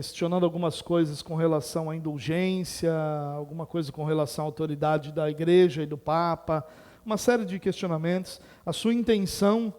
questionando algumas coisas com relação à indulgência, alguma coisa com relação à autoridade da igreja e do Papa, uma série de questionamentos. A sua intenção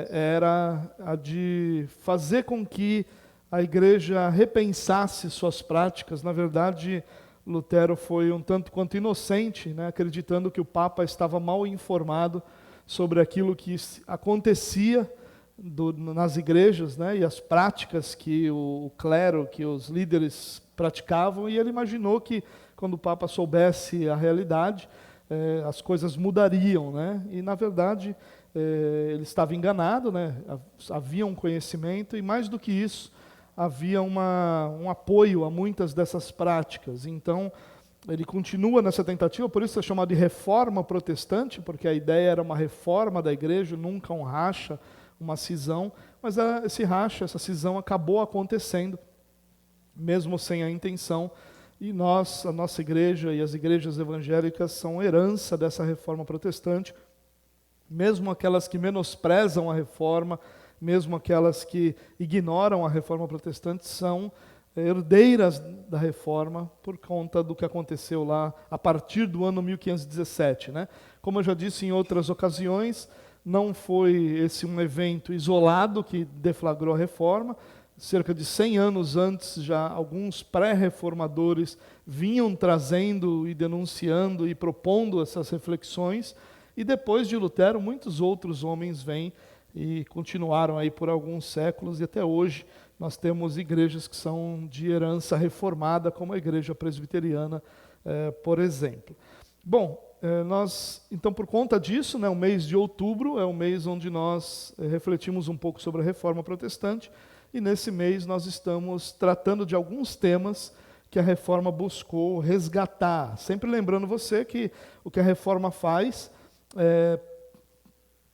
era a de fazer com que a igreja repensasse suas práticas. Na verdade, Lutero foi um tanto quanto inocente, né, acreditando que o Papa estava mal informado sobre aquilo que acontecia nas igrejas, né, e as práticas que o clero, que os líderes praticavam, e ele imaginou que quando o Papa soubesse a realidade, as coisas mudariam, né, e na verdade ele estava enganado, né, havia um conhecimento, e mais do que isso, havia um apoio a muitas dessas práticas. Então, ele continua nessa tentativa, por isso é chamado de reforma protestante, porque a ideia era uma reforma da igreja, nunca um racha, uma cisão, mas esse racha, essa cisão acabou acontecendo, mesmo sem a intenção, e a nossa igreja e as igrejas evangélicas são herança dessa reforma protestante, mesmo aquelas que menosprezam a reforma, mesmo aquelas que ignoram a reforma protestante, são herdeiras da reforma por conta do que aconteceu lá a partir do ano 1517, né? Como eu já disse em outras ocasiões, não foi esse um evento isolado que deflagrou a reforma. Cerca de 100 anos antes, já alguns pré-reformadores vinham trazendo e denunciando e propondo essas reflexões, e depois de Lutero, muitos outros homens vêm e continuaram aí por alguns séculos, e até hoje nós temos igrejas que são de herança reformada, como a igreja presbiteriana, por exemplo. Bom, então, por conta disso, né, o mês de outubro é o mês onde nós refletimos um pouco sobre a reforma protestante, e nesse mês nós estamos tratando de alguns temas que a reforma buscou resgatar. Sempre lembrando você que o que a reforma faz é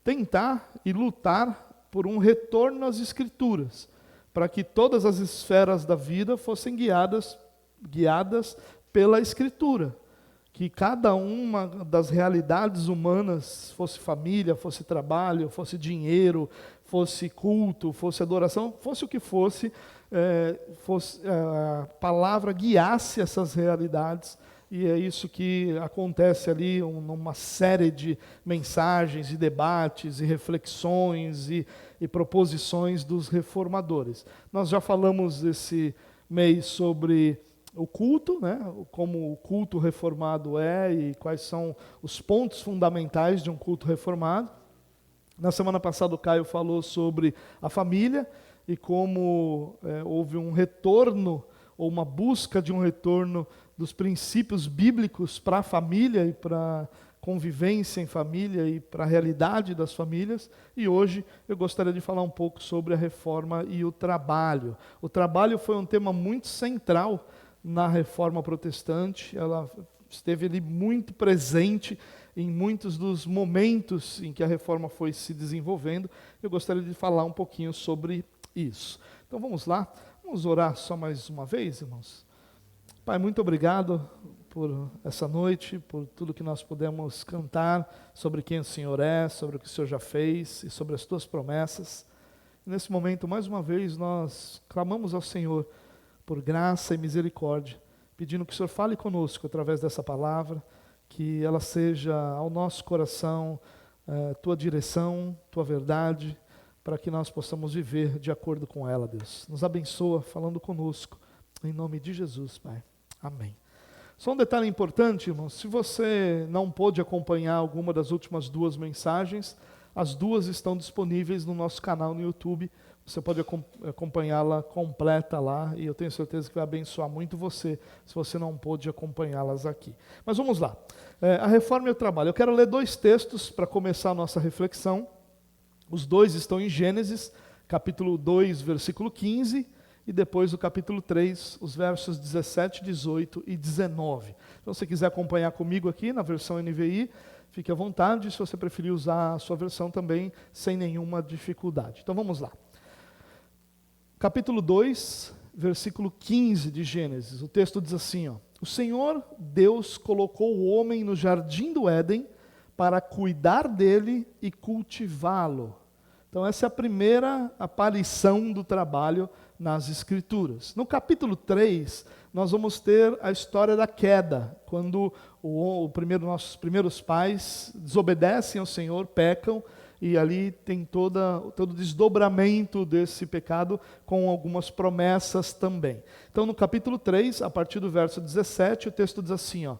tentar e lutar por um retorno às Escrituras, para que todas as esferas da vida fossem guiadas pela Escritura. Que cada uma das realidades humanas, fosse família, fosse trabalho, fosse dinheiro, fosse culto, fosse adoração, fosse o que fosse, a palavra guiasse essas realidades, e é isso que acontece ali, numa série de mensagens e debates e reflexões e proposições dos reformadores. Nós já falamos esse mês sobre o culto, né? Como o culto reformado e quais são os pontos fundamentais de um culto reformado. Na semana passada o Caio falou sobre a família e como houve um retorno, ou uma busca de um retorno dos princípios bíblicos para a família e para a convivência em família e para a realidade das famílias. E hoje eu gostaria de falar um pouco sobre a reforma e o trabalho. O trabalho foi um tema muito central na reforma protestante, ela esteve ali muito presente em muitos dos momentos em que a reforma foi se desenvolvendo. Eu gostaria de falar um pouquinho sobre isso. Então vamos lá, vamos orar só mais uma vez, irmãos. Pai, muito obrigado por essa noite, por tudo que nós pudemos cantar sobre quem o Senhor é, sobre o que o Senhor já fez e sobre as tuas promessas. Nesse momento, mais uma vez, nós clamamos ao Senhor por graça e misericórdia, pedindo que o Senhor fale conosco através dessa palavra, que ela seja ao nosso coração tua direção, tua verdade, para que nós possamos viver de acordo com ela, Deus. Nos abençoa falando conosco, em nome de Jesus, Pai. Amém. Só um detalhe importante, irmãos, se você não pôde acompanhar alguma das últimas duas mensagens, as duas estão disponíveis no nosso canal no YouTube. Você pode acompanhá-la completa lá, e eu tenho certeza que vai abençoar muito você, se você não pôde acompanhá-las aqui. Mas vamos lá. A reforma e o trabalho. Eu quero ler dois textos para começar a nossa reflexão. Os dois estão em Gênesis, capítulo 2, versículo 15, e depois o capítulo 3, os versos 17, 18 e 19. Então, se você quiser acompanhar comigo aqui na versão NVI, fique à vontade, se você preferir usar a sua versão também, sem nenhuma dificuldade. Então, vamos lá. Capítulo 2, versículo 15 de Gênesis, o texto diz assim, ó: O Senhor Deus colocou o homem no jardim do Éden para cuidar dele e cultivá-lo. Então essa é a primeira aparição do trabalho nas Escrituras. No capítulo 3, nós vamos ter a história da queda, quando nossos primeiros pais desobedecem ao Senhor, pecam, e ali tem todo o desdobramento desse pecado com algumas promessas também. Então, no capítulo 3, a partir do verso 17, o texto diz assim, ó,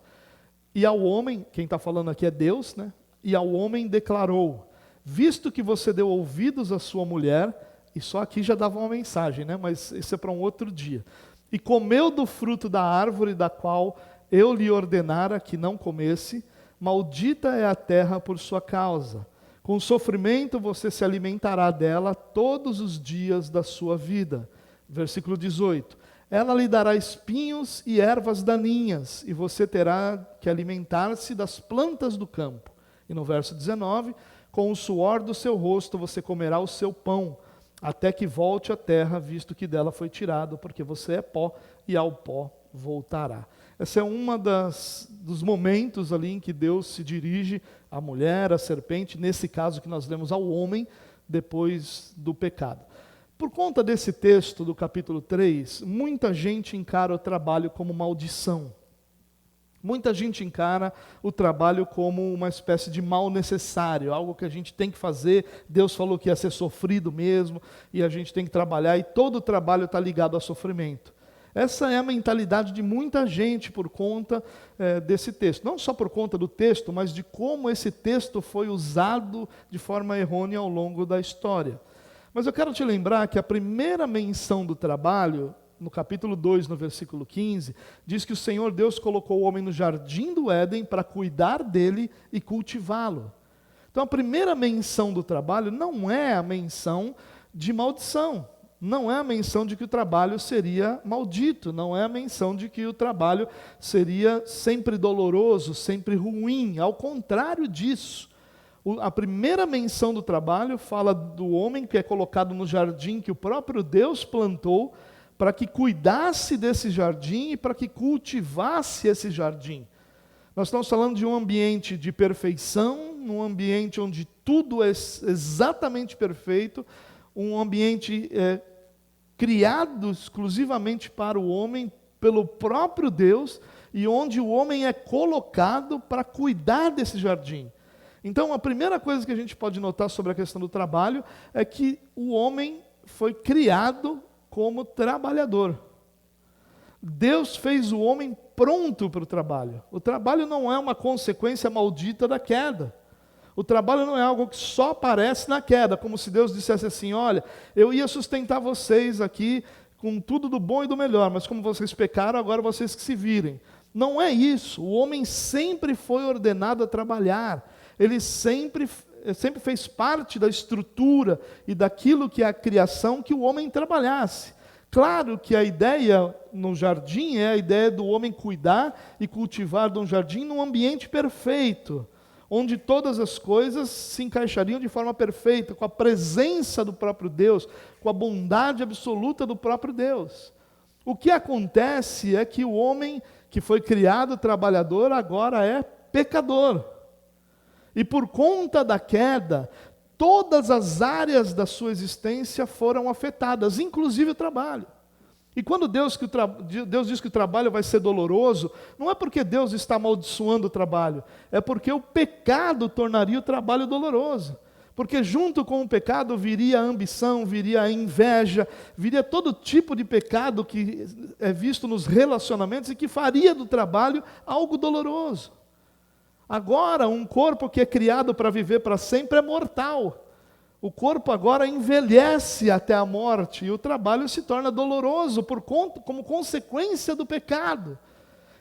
e ao homem, quem está falando aqui é Deus, né? E ao homem declarou, visto que você deu ouvidos à sua mulher, e só aqui já dava uma mensagem, né? Mas isso é para um outro dia. E comeu do fruto da árvore da qual eu lhe ordenara que não comesse, maldita é a terra por sua causa. Com sofrimento você se alimentará dela todos os dias da sua vida. Versículo 18. Ela lhe dará espinhos e ervas daninhas, e você terá que alimentar-se das plantas do campo. E no verso 19, com o suor do seu rosto você comerá o seu pão, até que volte à terra, visto que dela foi tirado, porque você é pó, e ao pó voltará. Esse é um dos momentos ali em que Deus se dirige à mulher, à serpente, nesse caso que nós lemos ao homem, depois do pecado. Por conta desse texto do capítulo 3, muita gente encara o trabalho como maldição. Muita gente encara o trabalho como uma espécie de mal necessário, algo que a gente tem que fazer. Deus falou que ia ser sofrido mesmo, e a gente tem que trabalhar, e todo o trabalho está ligado ao sofrimento. Essa é a mentalidade de muita gente por conta desse texto. Não só por conta do texto, mas de como esse texto foi usado de forma errônea ao longo da história. Mas eu quero te lembrar que a primeira menção do trabalho, no capítulo 2, no versículo 15, diz que o Senhor Deus colocou o homem no jardim do Éden para cuidar dele e cultivá-lo. Então a primeira menção do trabalho não é a menção de maldição. Não é a menção de que o trabalho seria maldito, não é a menção de que o trabalho seria sempre doloroso, sempre ruim, ao contrário disso. A primeira menção do trabalho fala do homem que é colocado no jardim que o próprio Deus plantou, para que cuidasse desse jardim e para que cultivasse esse jardim. Nós estamos falando de um ambiente de perfeição, num ambiente onde tudo é exatamente perfeito, um ambiente criado exclusivamente para o homem, pelo próprio Deus, e onde o homem é colocado para cuidar desse jardim. Então, a primeira coisa que a gente pode notar sobre a questão do trabalho é que o homem foi criado como trabalhador. Deus fez o homem pronto para o trabalho. O trabalho não é uma consequência maldita da queda. O trabalho não é algo que só aparece na queda, como se Deus dissesse assim, olha, eu ia sustentar vocês aqui com tudo do bom e do melhor, mas como vocês pecaram, agora vocês que se virem. Não é isso. O homem sempre foi ordenado a trabalhar. Ele sempre fez parte da estrutura e daquilo que é a criação, que o homem trabalhasse. Claro que a ideia no jardim é a ideia do homem cuidar e cultivar de um jardim num ambiente perfeito, onde todas as coisas se encaixariam de forma perfeita, com a presença do próprio Deus, com a bondade absoluta do próprio Deus. O que acontece é que o homem que foi criado trabalhador agora é pecador. E por conta da queda, todas as áreas da sua existência foram afetadas, inclusive o trabalho. E quando Deus diz que o trabalho vai ser doloroso, não é porque Deus está amaldiçoando o trabalho, é porque o pecado tornaria o trabalho doloroso. Porque junto com o pecado viria a ambição, viria a inveja, viria todo tipo de pecado que é visto nos relacionamentos e que faria do trabalho algo doloroso. Agora, um corpo que é criado para viver para sempre é mortal. O corpo agora envelhece até a morte e o trabalho se torna doloroso como consequência do pecado.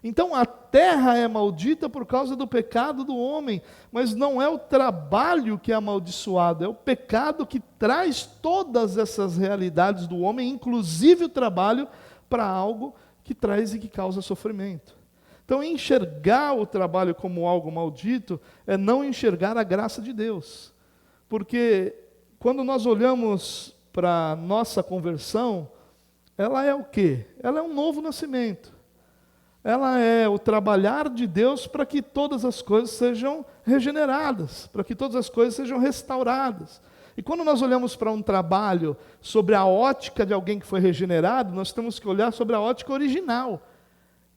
Então a terra é maldita por causa do pecado do homem, mas não é o trabalho que é amaldiçoado, é o pecado que traz todas essas realidades do homem, inclusive o trabalho, para algo que traz e que causa sofrimento. Então enxergar o trabalho como algo maldito é não enxergar a graça de Deus. Porque quando nós olhamos para a nossa conversão, ela é o quê? Ela é um novo nascimento. Ela é o trabalhar de Deus para que todas as coisas sejam regeneradas, para que todas as coisas sejam restauradas. E quando nós olhamos para um trabalho sobre a ótica de alguém que foi regenerado, nós temos que olhar sobre a ótica original.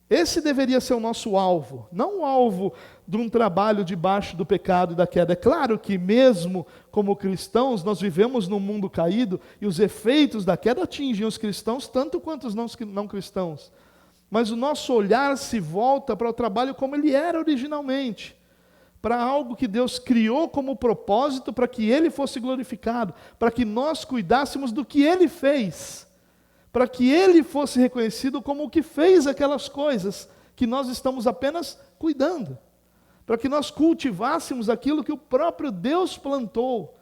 Esse deveria ser o nosso alvo, não o alvo de um trabalho debaixo do pecado e da queda. É claro que mesmo como cristãos, nós vivemos num mundo caído e os efeitos da queda atingem os cristãos tanto quanto os não cristãos. Mas o nosso olhar se volta para o trabalho como ele era originalmente, para algo que Deus criou como propósito para que Ele fosse glorificado, para que nós cuidássemos do que Ele fez, para que Ele fosse reconhecido como o que fez aquelas coisas que nós estamos apenas cuidando, para que nós cultivássemos aquilo que o próprio Deus plantou.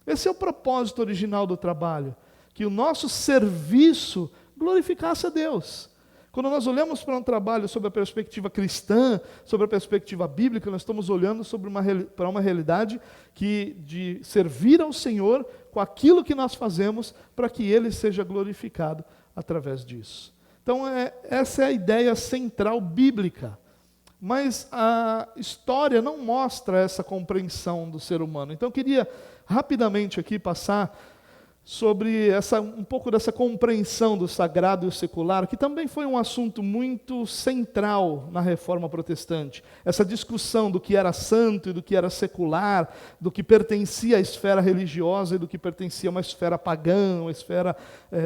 Esse é o propósito original do trabalho, que o nosso serviço glorificasse a Deus. Quando nós olhamos para um trabalho sobre a perspectiva cristã, sobre a perspectiva bíblica, nós estamos olhando para uma realidade de servir ao Senhor com aquilo que nós fazemos para que Ele seja glorificado através disso. Então, essa é a ideia central bíblica. Mas a história não mostra essa compreensão do ser humano. Então, eu queria rapidamente aqui passar sobre um pouco dessa compreensão do sagrado e o secular, que também foi um assunto muito central na Reforma Protestante. Essa discussão do que era santo e do que era secular, do que pertencia à esfera religiosa e do que pertencia a uma esfera pagã, uma esfera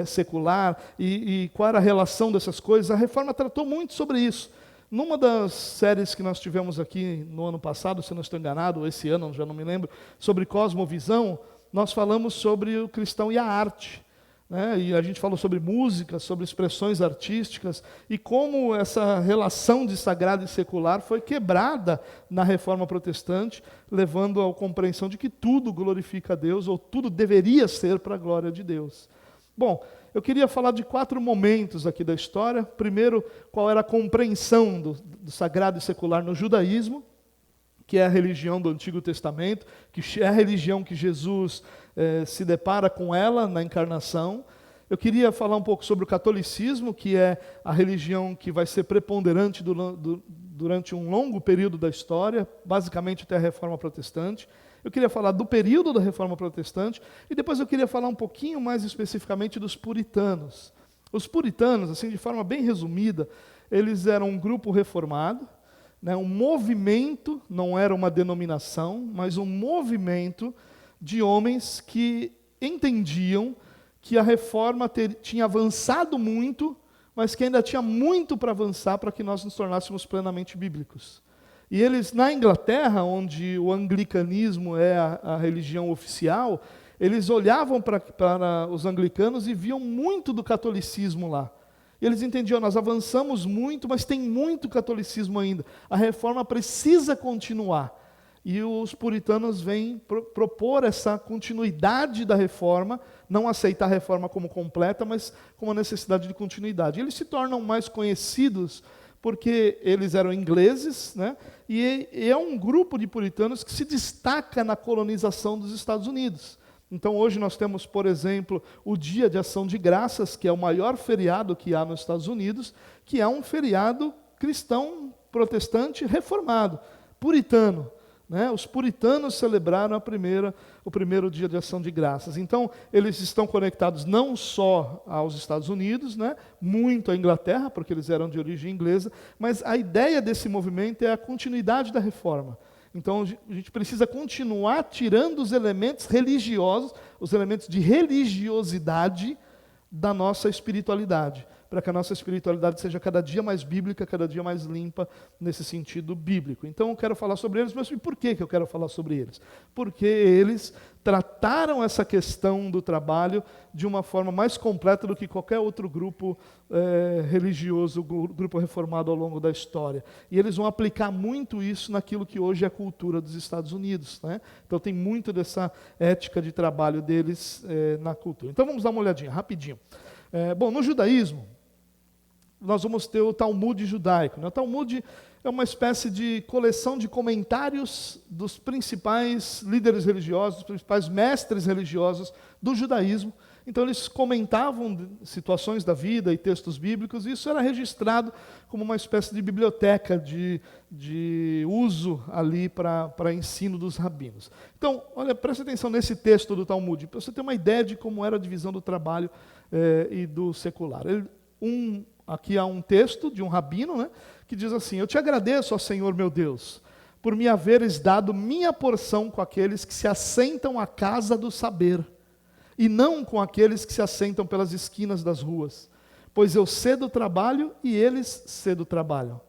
secular, e qual era a relação dessas coisas. A Reforma tratou muito sobre isso. Numa das séries que nós tivemos aqui no ano passado, se eu não estou enganado, ou esse ano, já não me lembro, sobre cosmovisão, nós falamos sobre o cristão e a arte, né? E a gente falou sobre música, sobre expressões artísticas, e como essa relação de sagrado e secular foi quebrada na Reforma Protestante, levando à compreensão de que tudo glorifica a Deus, ou tudo deveria ser para a glória de Deus. Bom, eu queria falar de 4 momentos aqui da história. Primeiro, qual era a compreensão do sagrado e secular no judaísmo, que é a religião do Antigo Testamento, que é a religião que Jesus se depara com ela na encarnação. Eu queria falar um pouco sobre o catolicismo, que é a religião que vai ser preponderante durante um longo período da história, basicamente até a Reforma Protestante. Eu queria falar do período da Reforma Protestante, e depois eu queria falar um pouquinho mais especificamente dos puritanos. Os puritanos, assim, de forma bem resumida, eles eram um grupo reformado, um movimento, não era uma denominação, mas um movimento de homens que entendiam que a reforma tinha avançado muito, mas que ainda tinha muito para avançar para que nós nos tornássemos plenamente bíblicos. E eles, na Inglaterra, onde o anglicanismo é a religião oficial, eles olhavam para os anglicanos e viam muito do catolicismo lá. E eles entendiam, nós avançamos muito, mas tem muito catolicismo ainda. A reforma precisa continuar. E os puritanos vêm propor essa continuidade da reforma, não aceitar a reforma como completa, mas com uma necessidade de continuidade. E eles se tornam mais conhecidos porque eles eram ingleses, né? E é um grupo de puritanos que se destaca na colonização dos Estados Unidos. Então hoje nós temos, por exemplo, o Dia de Ação de Graças, que é o maior feriado que há nos Estados Unidos, que é um feriado cristão, protestante, reformado, puritano. Né? Os puritanos celebraram o primeiro Dia de Ação de Graças. Então eles estão conectados não só aos Estados Unidos, né? Muito à Inglaterra, porque eles eram de origem inglesa, mas a ideia desse movimento é a continuidade da reforma. Então, a gente precisa continuar tirando os elementos religiosos, os elementos de religiosidade da nossa espiritualidade, para que a nossa espiritualidade seja cada dia mais bíblica, cada dia mais limpa, nesse sentido bíblico. Então, eu quero falar sobre eles, mas por que eu quero falar sobre eles? Porque eles trataram essa questão do trabalho de uma forma mais completa do que qualquer outro grupo religioso, grupo reformado ao longo da história. E eles vão aplicar muito isso naquilo que hoje é a cultura dos Estados Unidos, né? Então tem muito dessa ética de trabalho deles na cultura. Então vamos dar uma olhadinha, rapidinho. Bom, no judaísmo, nós vamos ter o Talmud judaico. Né? O Talmud é uma espécie de coleção de comentários dos principais líderes religiosos, dos principais mestres religiosos do judaísmo. Então eles comentavam situações da vida e textos bíblicos, e isso era registrado como uma espécie de biblioteca de uso ali para ensino dos rabinos. Então, olha, presta atenção nesse texto do Talmud, para você ter uma ideia de como era a divisão do trabalho e do secular. Aqui há um texto de um rabino, né, que diz assim: eu te agradeço, ó Senhor meu Deus, por me haveres dado minha porção com aqueles que se assentam à casa do saber, e não com aqueles que se assentam pelas esquinas das ruas. Pois eu cedo trabalho e eles cedo trabalham.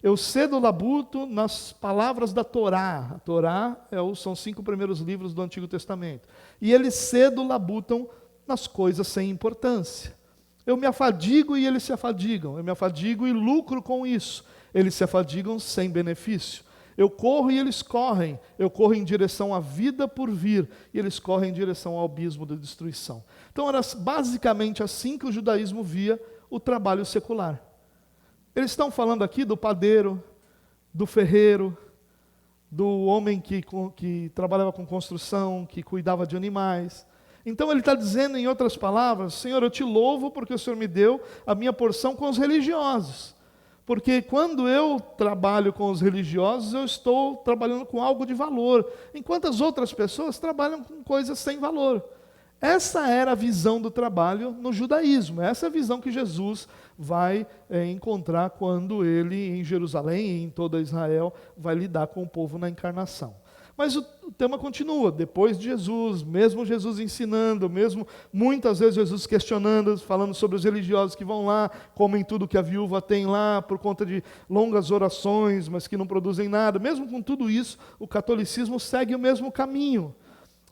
Eu cedo labuto nas palavras da Torá. A Torá são os 5 primeiros livros do Antigo Testamento. E eles cedo labutam nas coisas sem importância. Eu me afadigo e eles se afadigam. Eu me afadigo e lucro com isso. Eles se afadigam sem benefício. Eu corro e eles correm. Eu corro em direção à vida por vir, e eles correm em direção ao abismo da destruição. Então era basicamente assim que o judaísmo via o trabalho secular. Eles estão falando aqui do padeiro, do ferreiro, do homem que trabalhava com construção, que cuidava de animais. Então ele está dizendo, em outras palavras: Senhor, eu te louvo porque o Senhor me deu a minha porção com os religiosos. Porque quando eu trabalho com os religiosos, eu estou trabalhando com algo de valor, enquanto as outras pessoas trabalham com coisas sem valor. Essa era a visão do trabalho no judaísmo, essa é a visão que Jesus vai encontrar quando ele, em Jerusalém e em toda Israel, vai lidar com o povo na encarnação. Mas o tema continua, depois de Jesus, mesmo Jesus ensinando, mesmo muitas vezes Jesus questionando, falando sobre os religiosos que vão lá, comem tudo que a viúva tem lá, por conta de longas orações, mas que não produzem nada. Mesmo com tudo isso, o catolicismo segue o mesmo caminho.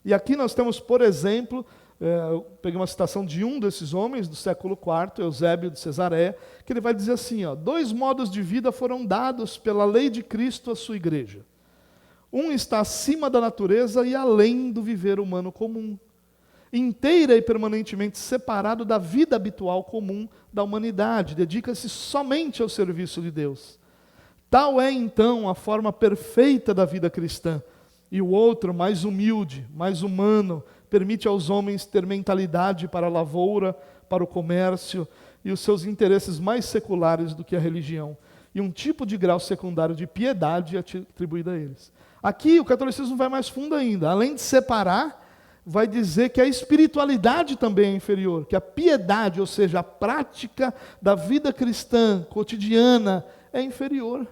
E aqui nós temos, por exemplo, eu peguei uma citação de um desses homens do século IV, Eusébio de Cesareia, que ele vai dizer assim: 2 modos de vida foram dados pela lei de Cristo à sua igreja. Um está acima da natureza e além do viver humano comum, inteira e permanentemente separado da vida habitual comum da humanidade, dedica-se somente ao serviço de Deus. Tal é então a forma perfeita da vida cristã. E o outro, mais humilde, mais humano, permite aos homens ter mentalidade para a lavoura, para o comércio e os seus interesses mais seculares do que a religião, e um tipo de grau secundário de piedade atribuído a eles. Aqui o catolicismo vai mais fundo ainda. Além de separar, vai dizer que a espiritualidade também é inferior, que a piedade, ou seja, a prática da vida cristã cotidiana, é inferior. Ele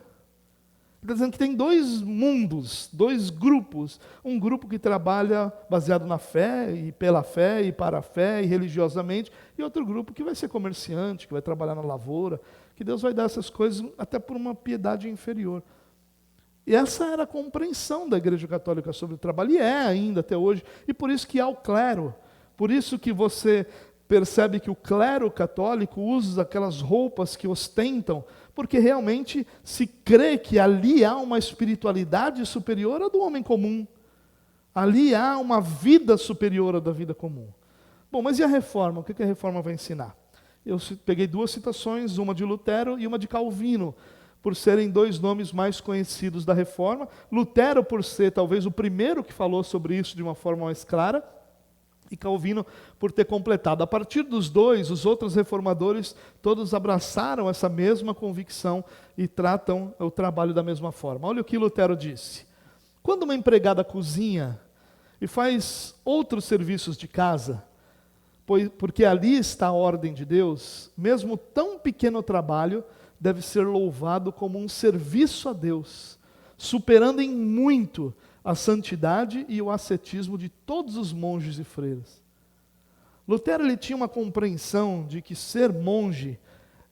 está dizendo que tem 2 mundos, 2 grupos. Um grupo que trabalha baseado na fé, e pela fé, e para a fé, e religiosamente, e outro grupo que vai ser comerciante, que vai trabalhar na lavoura, que Deus vai dar essas coisas até por uma piedade inferior. E essa era a compreensão da Igreja Católica sobre o trabalho, e é ainda até hoje, e por isso que há o clero, por isso que você percebe que o clero católico usa aquelas roupas que ostentam, porque realmente se crê que ali há uma espiritualidade superior à do homem comum, ali há uma vida superior à da vida comum. Bom, mas e a reforma? O que a reforma vai ensinar? Eu peguei 2 citações, uma de Lutero e uma de Calvino, por serem 2 nomes mais conhecidos da reforma. Lutero por ser talvez o primeiro que falou sobre isso de uma forma mais clara, e Calvino por ter completado. A partir dos 2, os outros reformadores todos abraçaram essa mesma convicção e tratam o trabalho da mesma forma. Olha o que Lutero disse: quando uma empregada cozinha e faz outros serviços de casa, porque ali está a ordem de Deus, mesmo tão pequeno trabalho deve ser louvado como um serviço a Deus, superando em muito a santidade e o ascetismo de todos os monges e freiras. Lutero ele tinha uma compreensão de que ser monge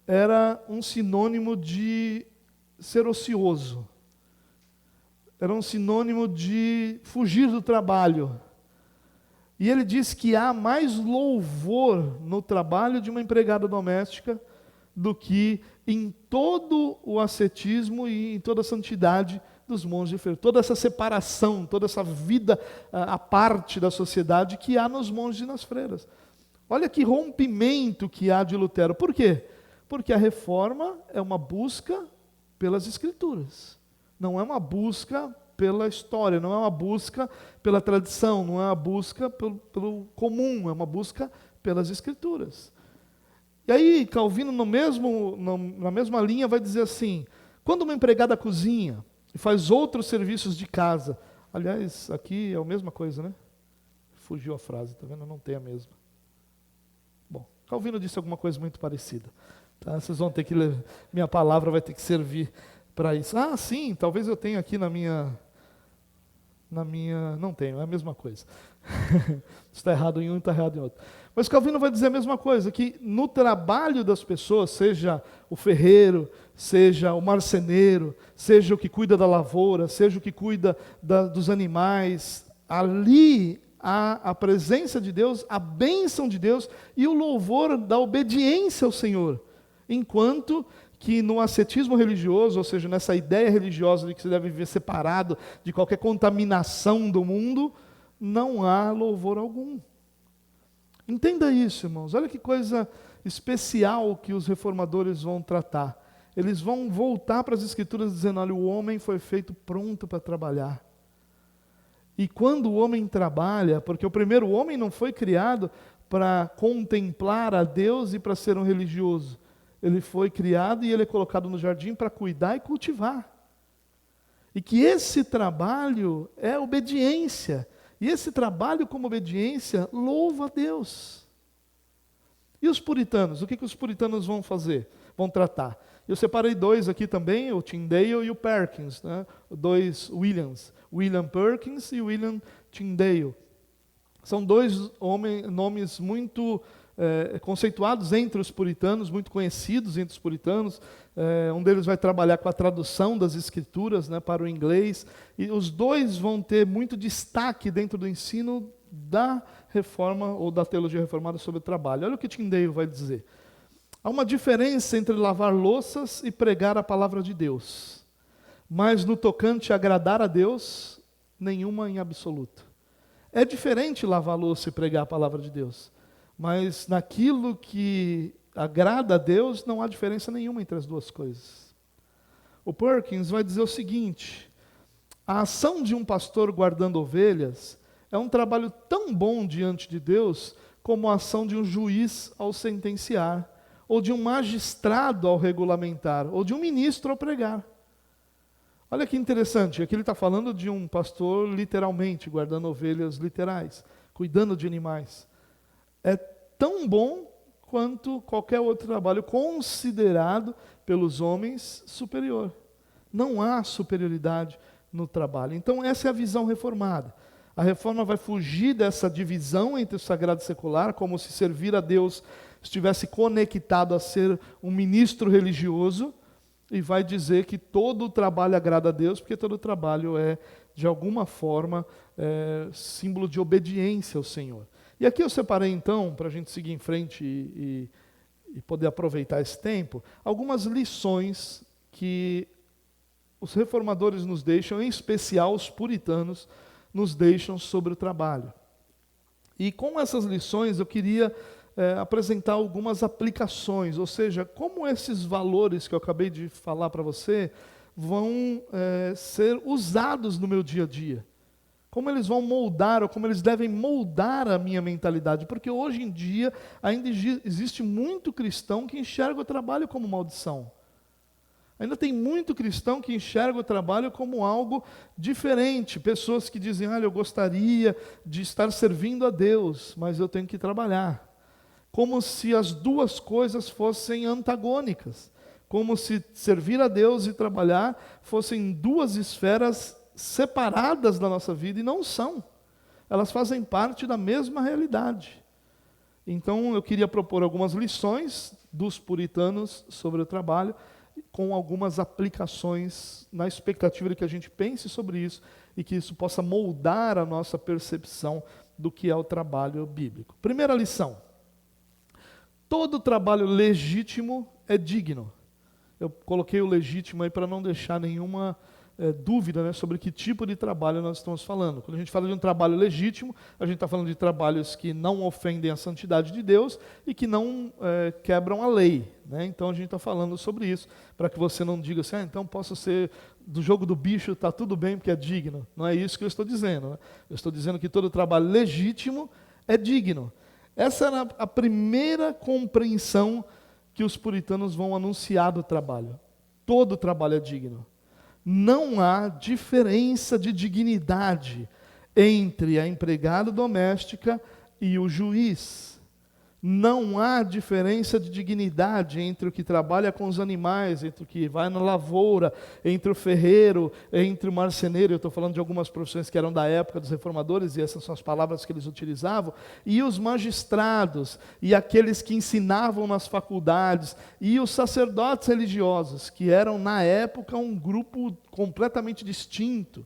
era um sinônimo de ser ocioso, era um sinônimo de fugir do trabalho. E ele diz que há mais louvor no trabalho de uma empregada doméstica do que em todo o ascetismo e em toda a santidade dos monges e freiras. Toda essa separação, toda essa vida à parte da sociedade que há nos monges e nas freiras. Olha que rompimento que há de Lutero. Por quê? Porque a reforma é uma busca pelas Escrituras. Não é uma busca pela história, não é uma busca pela tradição, não é uma busca pelo comum, é uma busca pelas Escrituras. E aí, Calvino, na mesma linha, vai dizer assim: quando uma empregada cozinha e faz outros serviços de casa, aliás, aqui é a mesma coisa, né? Fugiu a frase, tá vendo? Não tem a mesma. Bom, Calvino disse alguma coisa muito parecida. Tá? Vocês vão ter que ler, minha palavra vai ter que servir para isso. Ah, sim, talvez eu tenha aqui na minha... Não tenho, é a mesma coisa. Está errado em um e está errado em outro. Mas Calvino vai dizer a mesma coisa, que no trabalho das pessoas, seja o ferreiro, seja o marceneiro, seja o que cuida da lavoura, seja o que cuida dos animais, ali há a presença de Deus, a bênção de Deus e o louvor da obediência ao Senhor. Enquanto que no ascetismo religioso, ou seja, nessa ideia religiosa de que você deve viver separado de qualquer contaminação do mundo, não há louvor algum. Entenda isso, irmãos. Olha que coisa especial que os reformadores vão tratar. Eles vão voltar para as Escrituras dizendo: olha, o homem foi feito pronto para trabalhar. E quando o homem trabalha, porque o primeiro homem não foi criado para contemplar a Deus e para ser um religioso. Ele foi criado e ele é colocado no jardim para cuidar e cultivar. E que esse trabalho é obediência. E esse trabalho como obediência louva a Deus. E os puritanos? O que os puritanos vão fazer? Vão tratar. Eu separei dois aqui também, o Tyndale e o Perkins, né? Dois Williams. William Perkins e William Tyndale. São dois nomes muito conceituados entre os puritanos, muito conhecidos entre os puritanos. Um deles vai trabalhar com a tradução das Escrituras, né, para o inglês. E os dois vão ter muito destaque dentro do ensino da reforma ou da teologia reformada sobre o trabalho. Olha o que Tyndale vai dizer. Há uma diferença entre lavar louças e pregar a palavra de Deus. Mas no tocante a agradar a Deus, nenhuma em absoluto. É diferente lavar louça e pregar a palavra de Deus. Mas naquilo que agrada a Deus, não há diferença nenhuma entre as duas coisas. O Perkins vai dizer o seguinte: a ação de um pastor guardando ovelhas é um trabalho tão bom diante de Deus como a ação de um juiz ao sentenciar, ou de um magistrado ao regulamentar, ou de um ministro ao pregar. Olha que interessante, aqui ele está falando de um pastor literalmente, guardando ovelhas literais, cuidando de animais. É tão bom quanto qualquer outro trabalho considerado pelos homens superior. Não há superioridade no trabalho. Então essa é a visão reformada. A reforma vai fugir dessa divisão entre o sagrado e o secular, como se servir a Deus estivesse conectado a ser um ministro religioso, e vai dizer que todo o trabalho agrada a Deus, porque todo o trabalho é, de alguma forma, símbolo de obediência ao Senhor. E aqui eu separei, então, para a gente seguir em frente e poder aproveitar esse tempo, algumas lições que os reformadores nos deixam, em especial os puritanos, nos deixam sobre o trabalho. E com essas lições eu queria apresentar algumas aplicações, ou seja, como esses valores que eu acabei de falar para você vão ser usados no meu dia a dia. Como eles vão moldar, ou como eles devem moldar a minha mentalidade. Porque hoje em dia ainda existe muito cristão que enxerga o trabalho como maldição. Ainda tem muito cristão que enxerga o trabalho como algo diferente. Pessoas que dizem: olha, eu gostaria de estar servindo a Deus, mas eu tenho que trabalhar. Como se as duas coisas fossem antagônicas. Como se servir a Deus e trabalhar fossem duas esferas separadas da nossa vida, e não são. Elas fazem parte da mesma realidade. Então eu queria propor algumas lições dos puritanos sobre o trabalho, com algumas aplicações, na expectativa de que a gente pense sobre isso, e que isso possa moldar a nossa percepção do que é o trabalho bíblico. Primeira lição: todo trabalho legítimo é digno. Eu coloquei o legítimo aí para não deixar nenhuma dúvida, né, sobre que tipo de trabalho nós estamos falando. Quando a gente fala de um trabalho legítimo, a gente está falando de trabalhos que não ofendem a santidade de Deus e que não quebram a lei. Né? Então a gente está falando sobre isso, para que você não diga assim: então posso ser do jogo do bicho, está tudo bem porque é digno. Não é isso que eu estou dizendo. Né? Eu estou dizendo que todo trabalho legítimo é digno. Essa era a primeira compreensão que os puritanos vão anunciar do trabalho. Todo trabalho é digno. Não há diferença de dignidade entre a empregada doméstica e o juiz. Não há diferença de dignidade entre o que trabalha com os animais, entre o que vai na lavoura, entre o ferreiro, entre o marceneiro. Eu estou falando de algumas profissões que eram da época dos reformadores, e essas são as palavras que eles utilizavam, e os magistrados, e aqueles que ensinavam nas faculdades, e os sacerdotes religiosos, que eram na época um grupo completamente distinto,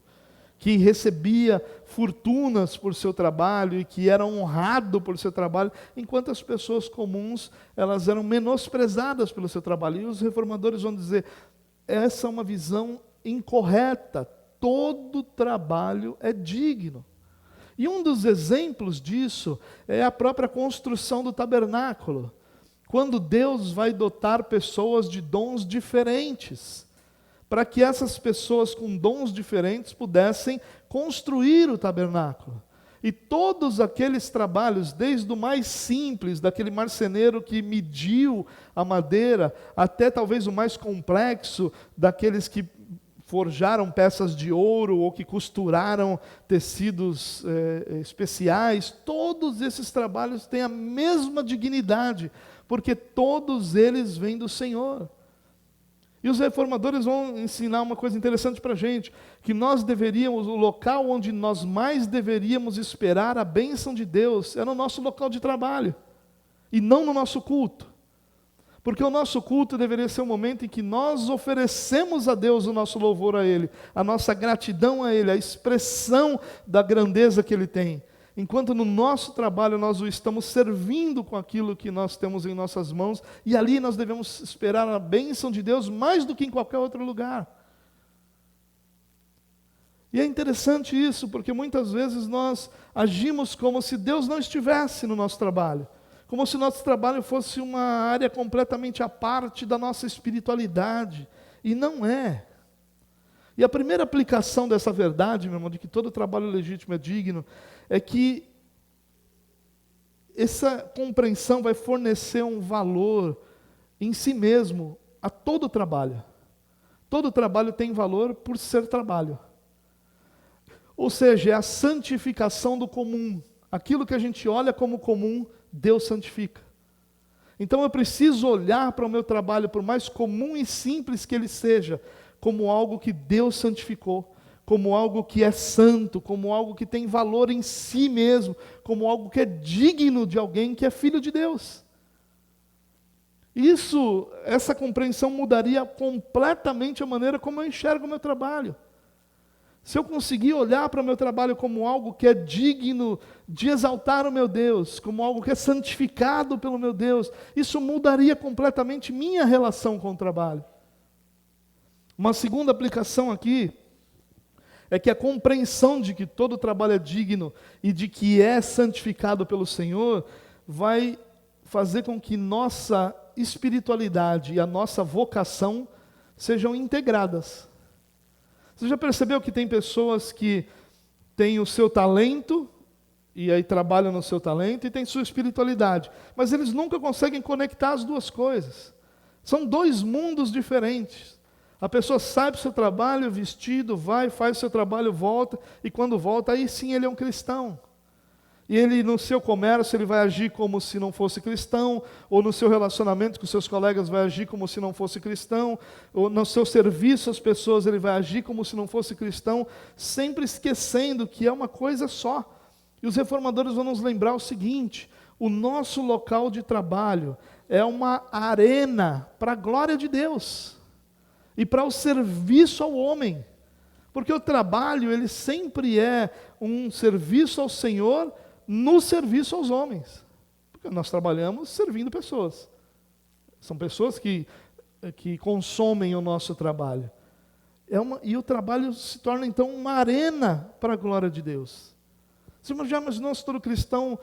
que recebia fortunas por seu trabalho e que era honrado por seu trabalho, enquanto as pessoas comuns, elas eram menosprezadas pelo seu trabalho. E os reformadores vão dizer, essa é uma visão incorreta, todo trabalho é digno. E um dos exemplos disso é a própria construção do tabernáculo, quando Deus vai dotar pessoas de dons diferentes, para que essas pessoas com dons diferentes pudessem construir o tabernáculo. E todos aqueles trabalhos, desde o mais simples, daquele marceneiro que mediu a madeira, até talvez o mais complexo, daqueles que forjaram peças de ouro ou que costuraram tecidos especiais, todos esses trabalhos têm a mesma dignidade, porque todos eles vêm do Senhor. E os reformadores vão ensinar uma coisa interessante para a gente, que nós deveríamos, o local onde nós mais deveríamos esperar a bênção de Deus é no nosso local de trabalho, e não no nosso culto. Porque o nosso culto deveria ser um momento em que nós oferecemos a Deus o nosso louvor a Ele, a nossa gratidão a Ele, a expressão da grandeza que Ele tem. Enquanto no nosso trabalho nós o estamos servindo com aquilo que nós temos em nossas mãos, e ali nós devemos esperar a bênção de Deus mais do que em qualquer outro lugar. E é interessante isso, porque muitas vezes nós agimos como se Deus não estivesse no nosso trabalho, como se nosso trabalho fosse uma área completamente à parte da nossa espiritualidade, e não é. E a primeira aplicação dessa verdade, meu irmão, de que todo trabalho legítimo é digno, é que essa compreensão vai fornecer um valor em si mesmo a todo trabalho. Todo trabalho tem valor por ser trabalho. Ou seja, é a santificação do comum. Aquilo que a gente olha como comum, Deus santifica. Então eu preciso olhar para o meu trabalho, por mais comum e simples que ele seja, como algo que Deus santificou, como algo que é santo, como algo que tem valor em si mesmo, como algo que é digno de alguém que é filho de Deus. Essa compreensão mudaria completamente a maneira como eu enxergo o meu trabalho. Se eu conseguir olhar para o meu trabalho como algo que é digno de exaltar o meu Deus, como algo que é santificado pelo meu Deus, isso mudaria completamente minha relação com o trabalho. Uma segunda aplicação aqui é que a compreensão de que todo trabalho é digno e de que é santificado pelo Senhor vai fazer com que nossa espiritualidade e a nossa vocação sejam integradas. Você já percebeu que tem pessoas que têm o seu talento e aí trabalham no seu talento e têm sua espiritualidade, mas eles nunca conseguem conectar as duas coisas. São dois mundos diferentes. A pessoa sai para o seu trabalho, vestido, vai, faz o seu trabalho, volta, e quando volta, aí sim ele é um cristão. E ele, no seu comércio, ele vai agir como se não fosse cristão, ou no seu relacionamento com seus colegas vai agir como se não fosse cristão, ou no seu serviço às pessoas ele vai agir como se não fosse cristão, sempre esquecendo que é uma coisa só. E os reformadores vão nos lembrar o seguinte: o nosso local de trabalho é uma arena para a glória de Deus e para o serviço ao homem, porque o trabalho ele sempre é um serviço ao Senhor no serviço aos homens, porque nós trabalhamos servindo pessoas, são pessoas que consomem o nosso trabalho, e o trabalho se torna então uma arena para a glória de Deus. Você já imaginou se todo cristão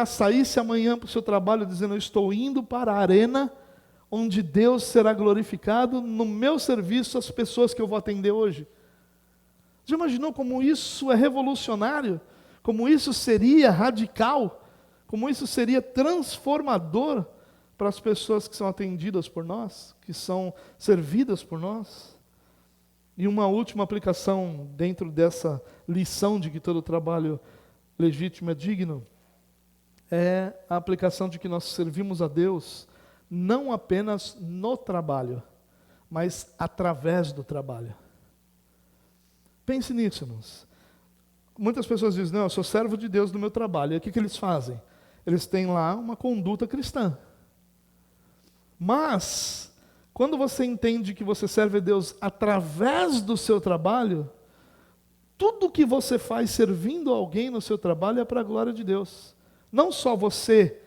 saísse amanhã para o seu trabalho dizendo: eu estou indo para a arena onde Deus será glorificado no meu serviço às pessoas que eu vou atender hoje? Já imaginou como isso é revolucionário? Como isso seria radical? como isso seria transformador para as pessoas que são atendidas por nós, que são servidas por nós. E uma última aplicação dentro dessa lição de que todo trabalho legítimo é digno, é a aplicação de que nós servimos a Deus não apenas no trabalho, mas através do trabalho. Pense nisso, irmãos. Muitas pessoas dizem, não, eu sou servo de Deus no meu trabalho. E o que eles fazem? Eles têm lá uma conduta cristã. Mas, quando você entende que você serve a Deus através do seu trabalho, tudo que você faz servindo alguém no seu trabalho é para a glória de Deus. Não só você,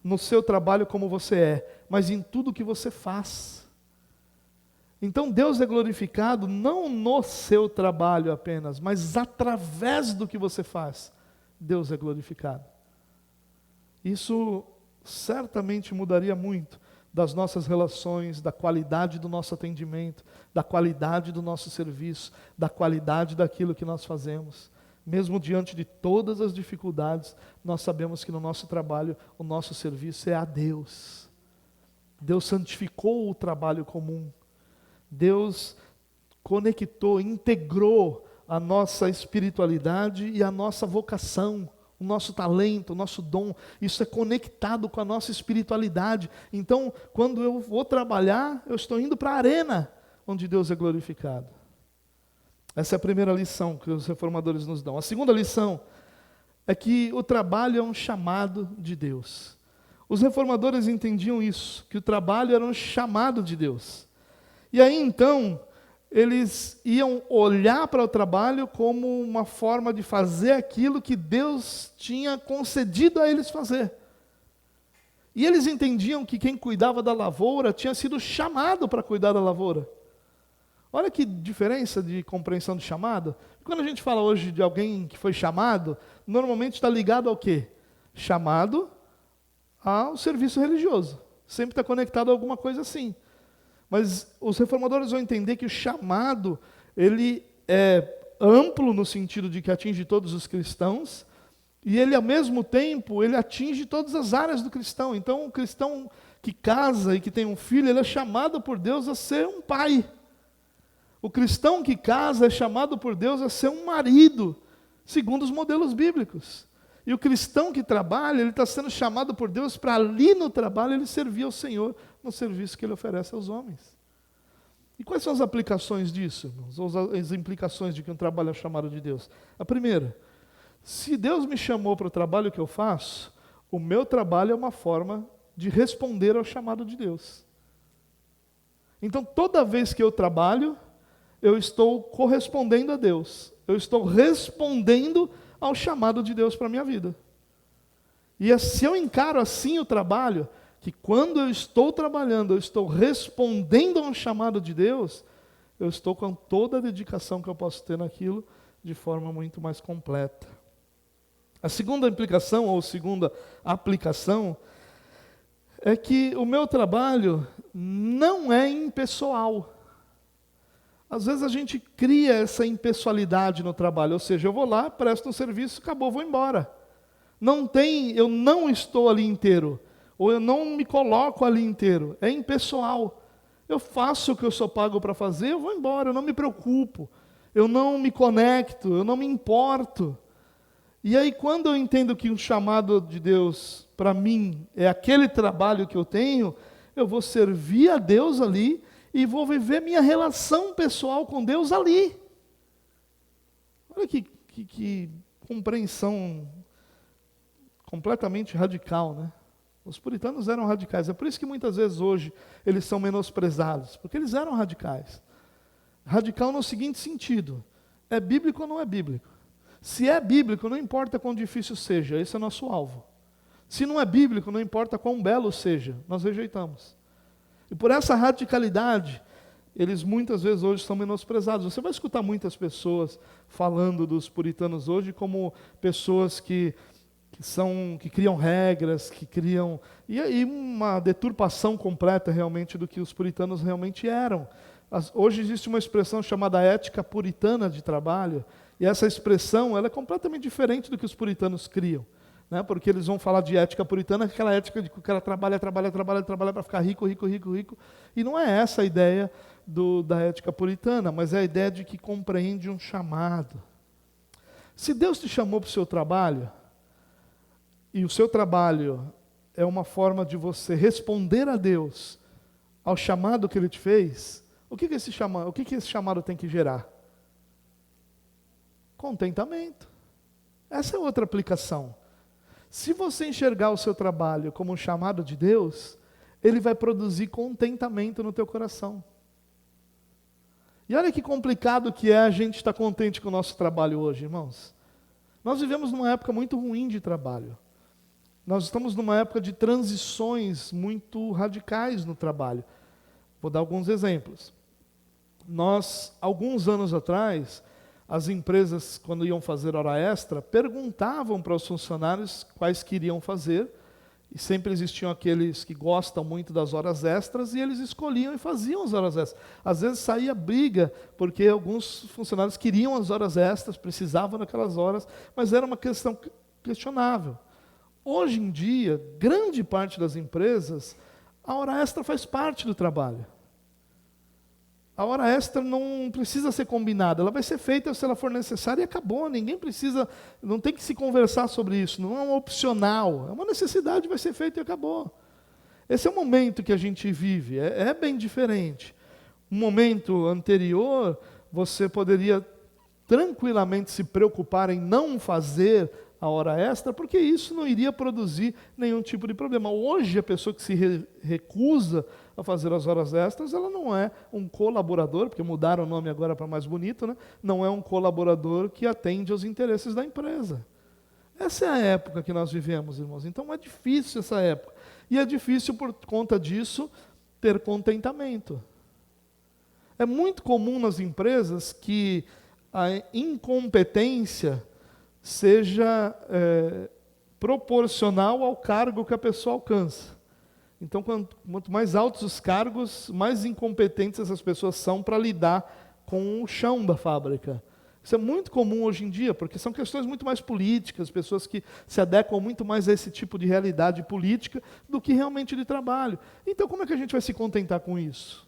no seu trabalho como você é, mas em tudo que você faz. Então Deus é glorificado não no seu trabalho apenas, mas através do que você faz, Deus é glorificado. Isso certamente mudaria muito das nossas relações, da qualidade do nosso atendimento, da qualidade do nosso serviço, da qualidade daquilo que nós fazemos. Mesmo diante de todas as dificuldades, nós sabemos que no nosso trabalho, o nosso serviço é a Deus. Deus santificou o trabalho comum. Deus conectou, integrou a nossa espiritualidade e a nossa vocação, o nosso talento, o nosso dom. Isso é conectado com a nossa espiritualidade. Então, quando eu vou trabalhar, eu estou indo para a arena, onde Deus é glorificado. Essa é a primeira lição que os reformadores nos dão. A segunda lição é que o trabalho é um chamado de Deus. Os reformadores entendiam isso, que o trabalho era um chamado de Deus. E aí então, eles iam olhar para o trabalho como uma forma de fazer aquilo que Deus tinha concedido a eles fazer. E eles entendiam que quem cuidava da lavoura tinha sido chamado para cuidar da lavoura. Olha que diferença de compreensão de chamado. Quando a gente fala hoje de alguém que foi chamado, normalmente está ligado ao quê? Chamado ao serviço religioso. Sempre está conectado a alguma coisa assim. Mas os reformadores vão entender que o chamado, ele é amplo no sentido de que atinge todos os cristãos, e ele, ao mesmo tempo, ele atinge todas as áreas do cristão. Então, o cristão que casa e que tem um filho, ele é chamado por Deus a ser um pai. O cristão que casa é chamado por Deus a ser um marido, segundo os modelos bíblicos. E o cristão que trabalha, ele está sendo chamado por Deus para ali no trabalho ele servir ao Senhor no serviço que ele oferece aos homens. E quais são as aplicações disso, irmãos? Ou as implicações de que um trabalho é chamado de Deus? A primeira, se Deus me chamou para o trabalho que eu faço, o meu trabalho é uma forma de responder ao chamado de Deus. Então, toda vez que eu trabalho, eu estou correspondendo a Deus. Eu estou respondendo ao chamado de Deus para a minha vida. E se eu encaro assim o trabalho, que quando eu estou trabalhando, eu estou respondendo ao chamado de Deus, eu estou com toda a dedicação que eu posso ter naquilo, de forma muito mais completa. A segunda implicação, ou segunda aplicação, é que o meu trabalho não é impessoal. Às vezes a gente cria essa impessoalidade no trabalho, ou seja, eu vou lá, presto um serviço, acabou, vou embora. Eu não estou ali inteiro, ou eu não me coloco ali inteiro, é impessoal. Eu faço o que eu sou pago para fazer, eu vou embora, eu não me preocupo, eu não me conecto, eu não me importo. E aí quando eu entendo que o chamado de Deus para mim é aquele trabalho que eu tenho, eu vou servir a Deus ali, e vou viver minha relação pessoal com Deus ali. Olha que compreensão completamente radical, né? Os puritanos eram radicais. É por isso que muitas vezes hoje eles são menosprezados, porque eles eram radicais. Radical no seguinte sentido: é bíblico ou não é bíblico? Se é bíblico, não importa quão difícil seja, esse é nosso alvo. Se não é bíblico, não importa quão belo seja, nós rejeitamos. E por essa radicalidade, eles muitas vezes hoje são menosprezados. Você vai escutar muitas pessoas falando dos puritanos hoje como pessoas que criam regras, que criam... E aí uma deturpação completa realmente do que os puritanos realmente eram. Hoje existe uma expressão chamada ética puritana de trabalho, e essa expressão ela é completamente diferente do que os puritanos criam. né? Porque eles vão falar de ética puritana, aquela ética de que o cara trabalha para ficar rico. E não é essa a ideia da ética puritana, mas é a ideia de que compreende um chamado. Se Deus te chamou para o seu trabalho, e o seu trabalho é uma forma de você responder a Deus, ao chamado que Ele te fez, o que esse chamado tem que gerar? Contentamento. Essa é outra aplicação. Se você enxergar o seu trabalho como um chamado de Deus, ele vai produzir contentamento no teu coração. E olha que complicado que é a gente estar contente com o nosso trabalho hoje, irmãos. Nós vivemos numa época muito ruim de trabalho. Nós estamos numa época de transições muito radicais no trabalho. Vou dar alguns exemplos. Alguns anos atrás, as empresas, quando iam fazer hora extra, perguntavam para os funcionários quais queriam fazer, e sempre existiam aqueles que gostam muito das horas extras, e eles escolhiam e faziam as horas extras. Às vezes saía briga, porque alguns funcionários queriam as horas extras, precisavam daquelas horas, mas era uma questão questionável. Hoje em dia, grande parte das empresas, a hora extra faz parte do trabalho. A hora extra não precisa ser combinada, ela vai ser feita se ela for necessária e acabou. Não tem que se conversar sobre isso, não é um opcional, é uma necessidade, vai ser feita e acabou. Esse é o momento que a gente vive, é bem diferente. Um momento anterior, você poderia tranquilamente se preocupar em não fazer a hora extra, porque isso não iria produzir nenhum tipo de problema. Hoje, a pessoa que se recusa a fazer as horas extras, ela não é um colaborador, porque mudaram o nome agora para mais bonito, né? Não é um colaborador que atende aos interesses da empresa. Essa é a época que nós vivemos, irmãos. Então é difícil essa época. E é difícil, por conta disso, ter contentamento. É muito comum nas empresas que a incompetência seja proporcional ao cargo que a pessoa alcança. Então, quanto mais altos os cargos, mais incompetentes essas pessoas são para lidar com o chão da fábrica. Isso é muito comum hoje em dia, porque são questões muito mais políticas, pessoas que se adequam muito mais a esse tipo de realidade política do que realmente de trabalho. Então, como é que a gente vai se contentar com isso?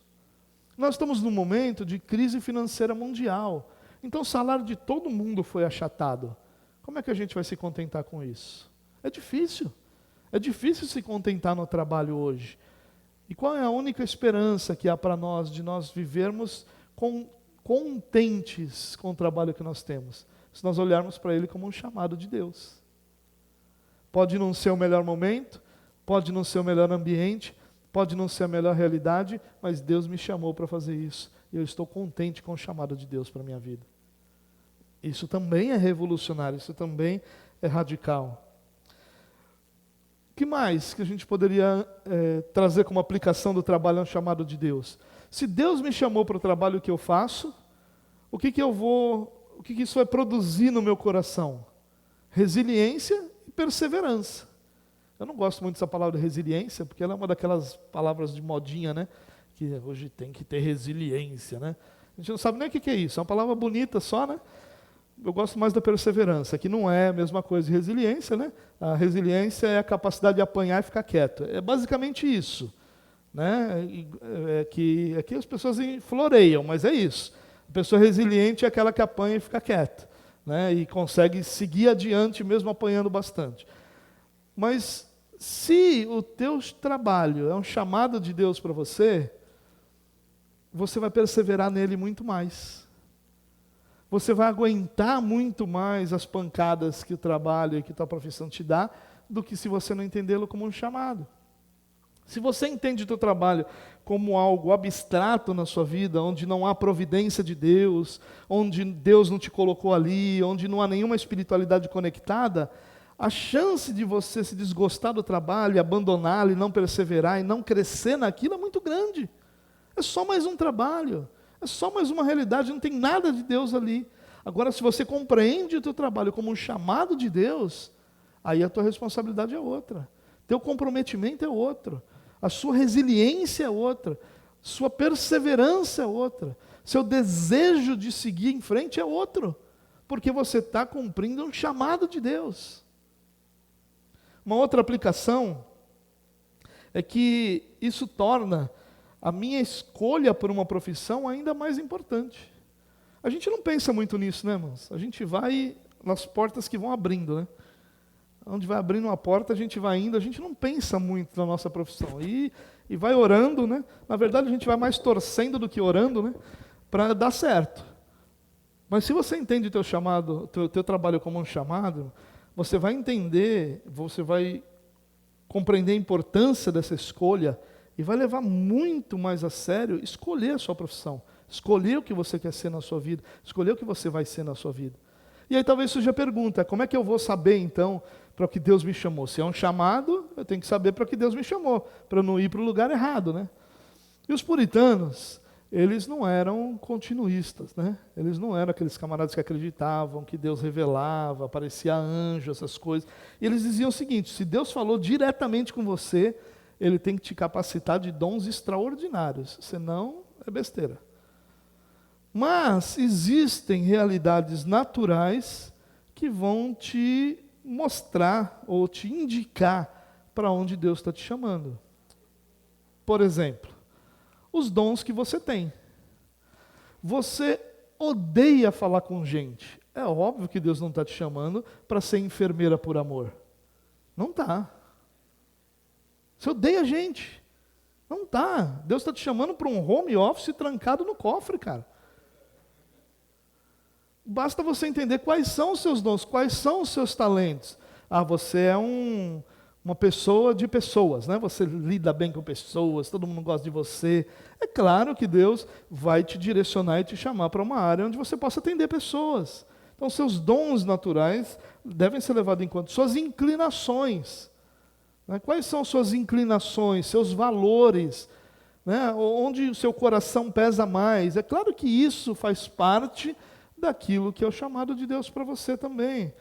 Nós estamos num momento de crise financeira mundial. Então, o salário de todo mundo foi achatado. Como é que a gente vai se contentar com isso? É difícil. É difícil se contentar no trabalho hoje. E qual é a única esperança que há para nós de nós vivermos contentes com o trabalho que nós temos? Se nós olharmos para ele como um chamado de Deus. Pode não ser o melhor momento, pode não ser o melhor ambiente, pode não ser a melhor realidade, mas Deus me chamou para fazer isso. E eu estou contente com o chamado de Deus para a minha vida. Isso também é revolucionário, isso também é radical. O que mais que a gente poderia trazer como aplicação do trabalho ao chamado de Deus? Se Deus me chamou para o trabalho que eu faço, o que isso vai produzir no meu coração? Resiliência e perseverança. Eu não gosto muito dessa palavra resiliência, porque ela é uma daquelas palavras de modinha, né? Que hoje tem que ter resiliência, né? A gente não sabe nem o que é isso, é uma palavra bonita só, né? Eu gosto mais da perseverança, que não é a mesma coisa de resiliência, né? A resiliência é a capacidade de apanhar e ficar quieto. É basicamente isso, né? Aqui as pessoas floreiam, mas é isso. A pessoa resiliente é aquela que apanha e fica quieta, né? E consegue seguir adiante mesmo apanhando bastante. Mas se o teu trabalho é um chamado de Deus para você, você vai perseverar nele muito mais. Você vai aguentar muito mais as pancadas que o trabalho e que a tua profissão te dá, do que se você não entendê-lo como um chamado. Se você entende o teu trabalho como algo abstrato na sua vida, onde não há providência de Deus, onde Deus não te colocou ali, onde não há nenhuma espiritualidade conectada, a chance de você se desgostar do trabalho, abandoná-lo e não perseverar e não crescer naquilo é muito grande. É só mais um trabalho. É só mais uma realidade, não tem nada de Deus ali. Agora, se você compreende o teu trabalho como um chamado de Deus, aí a tua responsabilidade é outra. Teu comprometimento é outro. A sua resiliência é outra. Sua perseverança é outra. Seu desejo de seguir em frente é outro. Porque você está cumprindo um chamado de Deus. Uma outra aplicação é que isso torna a minha escolha por uma profissão ainda mais importante. A gente não pensa muito nisso, né, irmãos? A gente vai nas portas que vão abrindo, né? Onde vai abrindo uma porta, a gente vai indo, a gente não pensa muito na nossa profissão. E vai orando, né? Na verdade, a gente vai mais torcendo do que orando, né? Para dar certo. Mas se você entende o teu chamado, teu trabalho como um chamado, você vai entender, você vai compreender a importância dessa escolha e vai levar muito mais a sério escolher a sua profissão, escolher o que você quer ser na sua vida, escolher o que você vai ser na sua vida. E aí talvez surja a pergunta, como é que eu vou saber então para o que Deus me chamou? Se é um chamado, eu tenho que saber para o que Deus me chamou, para eu não ir para o lugar errado, né? E os puritanos, eles não eram continuistas, né? Eles não eram aqueles camaradas que acreditavam que Deus revelava, aparecia anjo, essas coisas. E eles diziam o seguinte, se Deus falou diretamente com você, Ele tem que te capacitar de dons extraordinários, senão é besteira. Mas existem realidades naturais que vão te mostrar ou te indicar para onde Deus está te chamando. Por exemplo, os dons que você tem. Você odeia falar com gente. É óbvio que Deus não está te chamando para ser enfermeira por amor. Não está. Você odeia gente. Não está. Deus está te chamando para um home office trancado no cofre, cara. Basta você entender quais são os seus dons, quais são os seus talentos. Ah, você é uma pessoa de pessoas, né? Você lida bem com pessoas, todo mundo gosta de você. É claro que Deus vai te direcionar e te chamar para uma área onde você possa atender pessoas. Então, seus dons naturais devem ser levados em conta. Suas inclinações. Né? Quais são suas inclinações, seus valores? Né? Onde o seu coração pesa mais? É claro que isso faz parte daquilo que é o chamado de Deus para você também.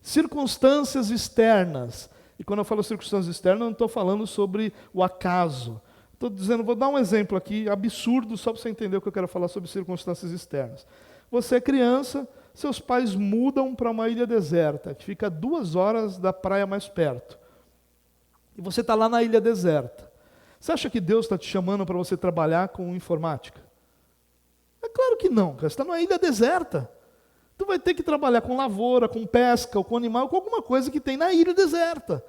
Circunstâncias externas. E quando eu falo circunstâncias externas, eu não estou falando sobre o acaso. Estou dizendo, vou dar um exemplo aqui, absurdo, só para você entender o que eu quero falar sobre circunstâncias externas. Você é criança, seus pais mudam para uma ilha deserta, que fica a 2 horas da praia mais perto. E você está lá na ilha deserta. Você acha que Deus está te chamando para você trabalhar com informática? É claro que não, cara. Você está numa ilha deserta. Tu vai ter que trabalhar com lavoura, com pesca, ou com animal, com alguma coisa que tem na ilha deserta.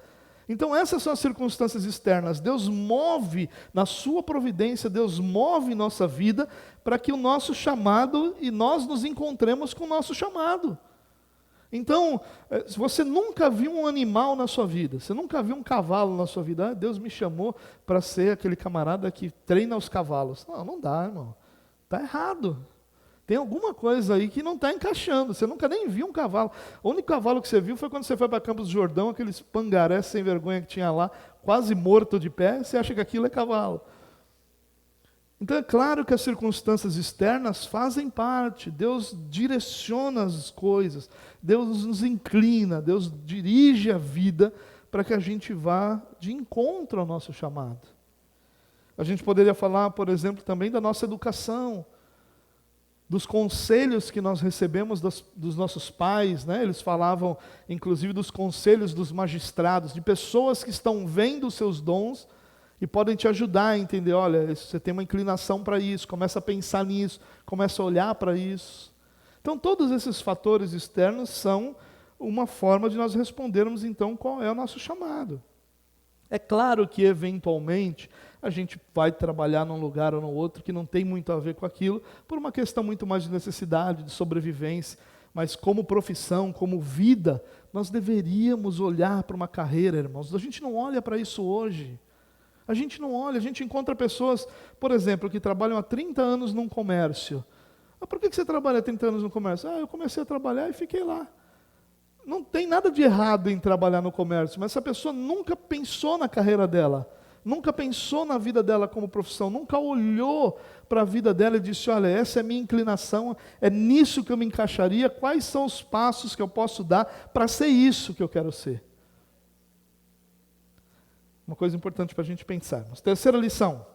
Então essas são as circunstâncias externas. Deus move na sua providência, Deus move nossa vida para que o nosso chamado e nós nos encontremos com o nosso chamado. Então, se você nunca viu um animal na sua vida, você nunca viu um cavalo na sua vida, Deus me chamou para ser aquele camarada que treina os cavalos. Não, não dá, irmão. Está errado. Tem alguma coisa aí que não está encaixando. Você nunca nem viu um cavalo. O único cavalo que você viu foi quando você foi para Campos do Jordão, aqueles pangarés sem vergonha que tinha lá, quase morto de pé, você acha que aquilo é cavalo. Então é claro que as circunstâncias externas fazem parte. Deus direciona as coisas. Deus nos inclina. Deus dirige a vida para que a gente vá de encontro ao nosso chamado. A gente poderia falar, por exemplo, também da nossa educação, dos conselhos que nós recebemos dos nossos pais, né? Eles falavam, inclusive, dos conselhos dos magistrados, de pessoas que estão vendo os seus dons e podem te ajudar a entender, olha, você tem uma inclinação para isso, começa a pensar nisso, começa a olhar para isso. Então, todos esses fatores externos são uma forma de nós respondermos, então, qual é o nosso chamado. É claro que, eventualmente, a gente vai trabalhar num lugar ou no outro que não tem muito a ver com aquilo, por uma questão muito mais de necessidade, de sobrevivência. Mas como profissão, como vida, nós deveríamos olhar para uma carreira, irmãos. A gente não olha para isso hoje. A gente não olha, a gente encontra pessoas, por exemplo, que trabalham há 30 anos num comércio. Ah, por que você trabalha há 30 anos no comércio? Ah, eu comecei a trabalhar e fiquei lá. Não tem nada de errado em trabalhar no comércio, mas essa pessoa nunca pensou na carreira dela, nunca pensou na vida dela como profissão, nunca olhou para a vida dela e disse, olha, essa é a minha inclinação, é nisso que eu me encaixaria, quais são os passos que eu posso dar para ser isso que eu quero ser. Uma coisa importante para a gente pensar. Terceira lição,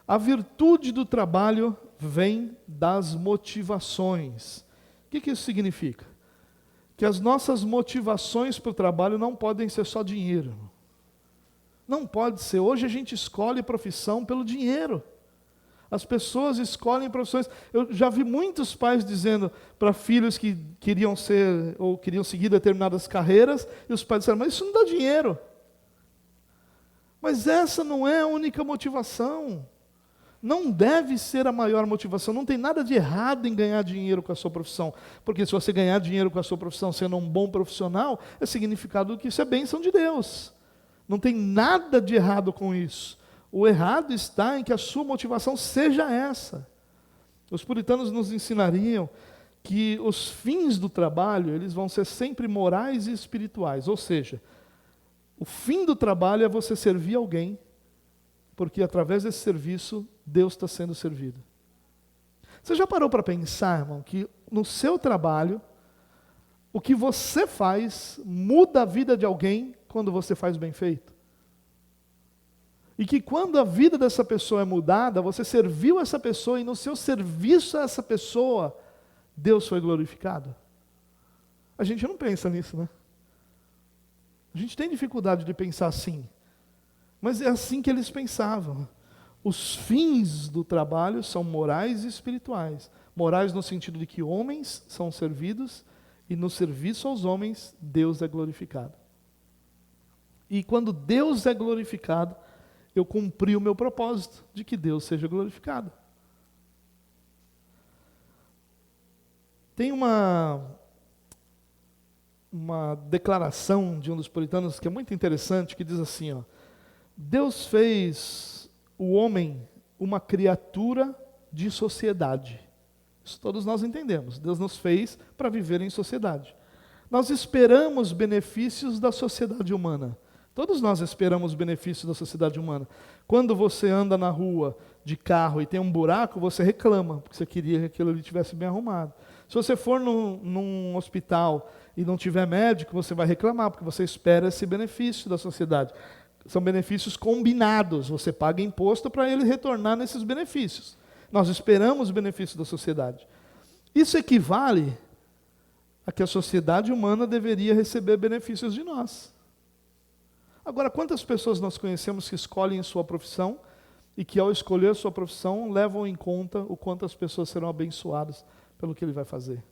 a virtude do trabalho vem das motivações. O que isso significa? que as nossas motivações para o trabalho não podem ser só dinheiro. Não pode ser. Hoje a gente escolhe profissão pelo dinheiro. As pessoas escolhem profissões. Eu já vi muitos pais dizendo para filhos que queriam ser ou queriam seguir determinadas carreiras, e os pais disseram, mas isso não dá dinheiro. Mas essa não é a única motivação. Não deve ser a maior motivação. Não tem nada de errado em ganhar dinheiro com a sua profissão. Porque se você ganhar dinheiro com a sua profissão sendo um bom profissional, é significado que isso é bênção de Deus. Não tem nada de errado com isso. O errado está em que a sua motivação seja essa. Os puritanos nos ensinariam que os fins do trabalho, eles vão ser sempre morais e espirituais. Ou seja, o fim do trabalho é você servir alguém, porque através desse serviço, Deus está sendo servido. Você já parou para pensar, irmão, que no seu trabalho, o que você faz muda a vida de alguém quando você faz bem feito? E que quando a vida dessa pessoa é mudada, você serviu essa pessoa e no seu serviço a essa pessoa, Deus foi glorificado? A gente não pensa nisso, né? A gente tem dificuldade de pensar assim. Mas é assim que eles pensavam. Os fins do trabalho são morais e espirituais. Morais no sentido de que homens são servidos e no serviço aos homens, Deus é glorificado. E quando Deus é glorificado, eu cumpri o meu propósito de que Deus seja glorificado. Tem uma declaração de um dos puritanos que é muito interessante, que diz assim, ó, Deus fez o homem uma criatura de sociedade. Isso todos nós entendemos. Deus nos fez para viver em sociedade. Nós esperamos benefícios da sociedade humana. Todos nós esperamos benefícios da sociedade humana. Quando você anda na rua de carro e tem um buraco, você reclama, porque você queria que aquilo ali estivesse bem arrumado. Se você for num hospital e não tiver médico, você vai reclamar, porque você espera esse benefício da sociedade. São benefícios combinados, você paga imposto para ele retornar nesses benefícios. Nós esperamos benefícios da sociedade. Isso equivale a que a sociedade humana deveria receber benefícios de nós. Agora, quantas pessoas nós conhecemos que escolhem sua profissão e que ao escolher sua profissão levam em conta o quanto as pessoas serão abençoadas pelo que ele vai fazer?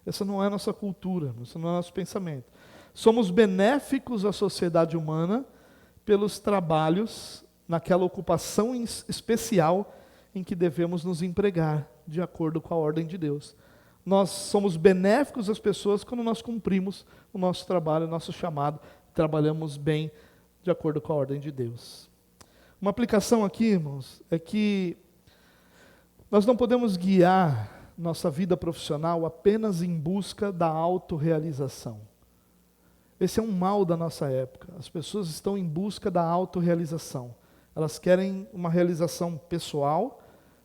Essa não é a nossa cultura, esse não é o nosso pensamento. Somos benéficos à sociedade humana pelos trabalhos, naquela ocupação especial em que devemos nos empregar, de acordo com a ordem de Deus. Nós somos benéficos às pessoas quando nós cumprimos o nosso trabalho, o nosso chamado, trabalhamos bem de acordo com a ordem de Deus. Uma aplicação aqui, irmãos, é que nós não podemos guiar nossa vida profissional apenas em busca da autorrealização. Esse é um mal da nossa época. As pessoas estão em busca da autorrealização. Elas querem uma realização pessoal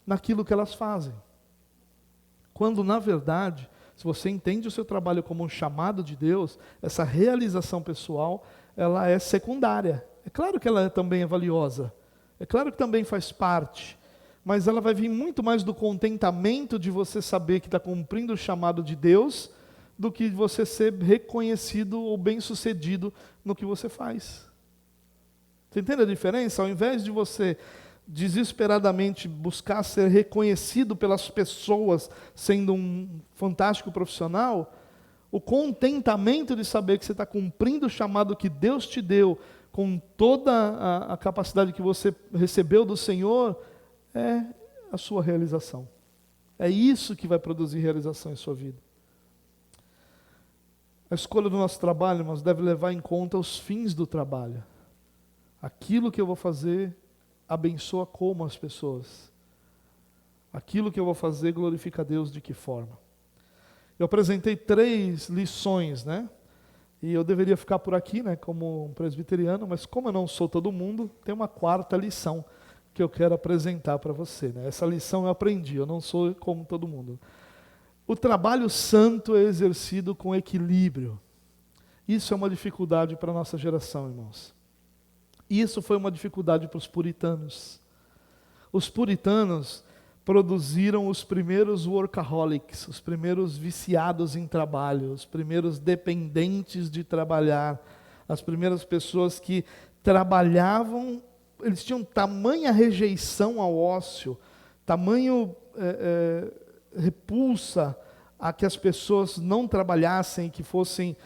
naquilo que elas fazem. Quando, na verdade, se você entende o seu trabalho como um chamado de Deus, essa realização pessoal, ela é secundária. É claro que ela também é valiosa. É claro que também faz parte. Mas ela vai vir muito mais do contentamento de você saber que está cumprindo o chamado de Deus, do que você ser reconhecido ou bem-sucedido no que você faz. Você entende a diferença? Ao invés de você desesperadamente buscar ser reconhecido pelas pessoas, sendo um fantástico profissional, o contentamento de saber que você está cumprindo o chamado que Deus te deu, com toda a capacidade que você recebeu do Senhor, é a sua realização. É isso que vai produzir realização em sua vida. A escolha do nosso trabalho, irmãos, deve levar em conta os fins do trabalho. Aquilo que eu vou fazer abençoa como as pessoas. Aquilo que eu vou fazer glorifica a Deus de que forma? Eu apresentei 3 lições, né? E eu deveria ficar por aqui, né, como um presbiteriano, mas como eu não sou todo mundo, tem uma 4ª lição que eu quero apresentar para você, né? Essa lição eu aprendi, eu não sou como todo mundo. O trabalho santo é exercido com equilíbrio. Isso é uma dificuldade para a nossa geração, irmãos. Isso foi uma dificuldade para os puritanos. Os puritanos produziram os primeiros workaholics, os primeiros viciados em trabalho, os primeiros dependentes de trabalhar, as primeiras pessoas que trabalhavam, eles tinham tamanha rejeição ao ócio, tamanho repulsa a que as pessoas não trabalhassem, que fossem,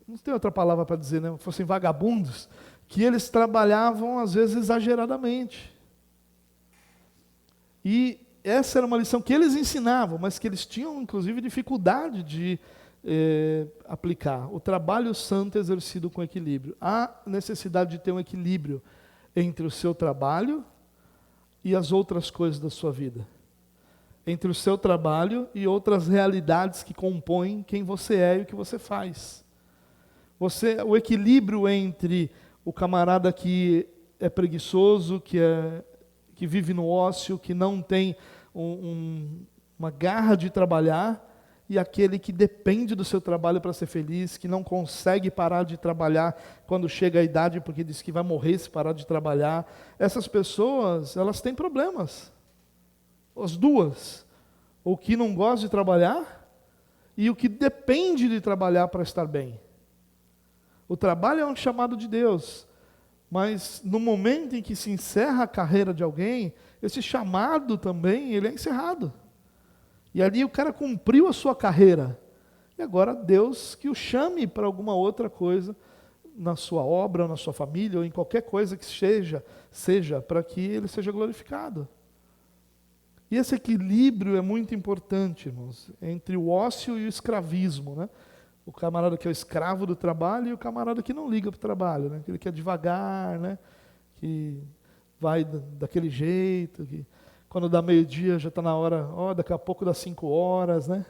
não tem outra palavra para dizer, né? Fossem vagabundos, que eles trabalhavam às vezes exageradamente. E essa era uma lição que eles ensinavam, mas que eles tinham inclusive dificuldade de aplicar. O trabalho santo é exercido com equilíbrio. Há necessidade de ter um equilíbrio entre o seu trabalho e as outras coisas da sua vida. Entre o seu trabalho e outras realidades que compõem quem você é e o que você faz. O equilíbrio entre o camarada que é preguiçoso, que vive no ócio, que não tem uma garra de trabalhar, e aquele que depende do seu trabalho para ser feliz, que não consegue parar de trabalhar quando chega a idade, porque diz que vai morrer se parar de trabalhar. Essas pessoas, elas têm problemas. As duas. O que não gosta de trabalhar e o que depende de trabalhar para estar bem. O trabalho é um chamado de Deus, mas no momento em que se encerra a carreira de alguém, esse chamado também, ele é encerrado. E ali o cara cumpriu a sua carreira. E agora Deus que o chame para alguma outra coisa, na sua obra, na sua família, ou em qualquer coisa que seja para que ele seja glorificado. E esse equilíbrio é muito importante, irmãos, entre o ócio e o escravismo, né? O camarada que é o escravo do trabalho e o camarada que não liga para o trabalho, né? Aquele que é devagar, né? Que vai daquele jeito, que quando dá meio-dia já está na hora, daqui a pouco dá 5 horas, né?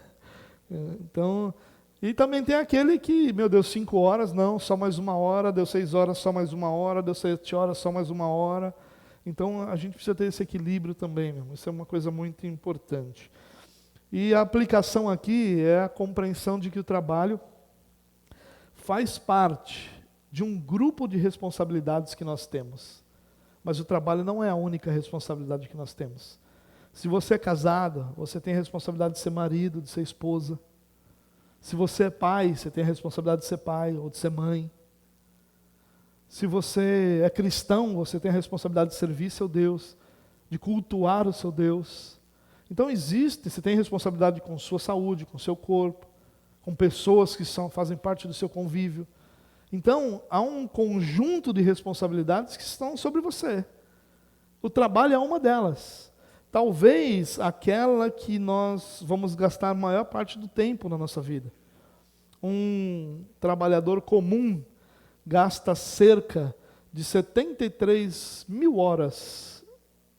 Então, e também tem aquele que, meu Deus, 5 horas, não, só mais 1 hora, deu 6 horas, só mais 1 hora, deu 7 horas, só mais 1 hora. Então, a gente precisa ter esse equilíbrio também, mesmo. Isso é uma coisa muito importante. E a aplicação aqui é a compreensão de que o trabalho faz parte de um grupo de responsabilidades que nós temos. Mas o trabalho não é a única responsabilidade que nós temos. Se você é casado, você tem a responsabilidade de ser marido, de ser esposa. Se você é pai, você tem a responsabilidade de ser pai ou de ser mãe. Se você é cristão, você tem a responsabilidade de servir seu Deus, de cultuar o seu Deus. Então você tem responsabilidade com sua saúde, com seu corpo, com pessoas que fazem parte do seu convívio. Então, há um conjunto de responsabilidades que estão sobre você. O trabalho é uma delas. Talvez aquela que nós vamos gastar a maior parte do tempo na nossa vida. Um trabalhador comum gasta cerca de 73 mil horas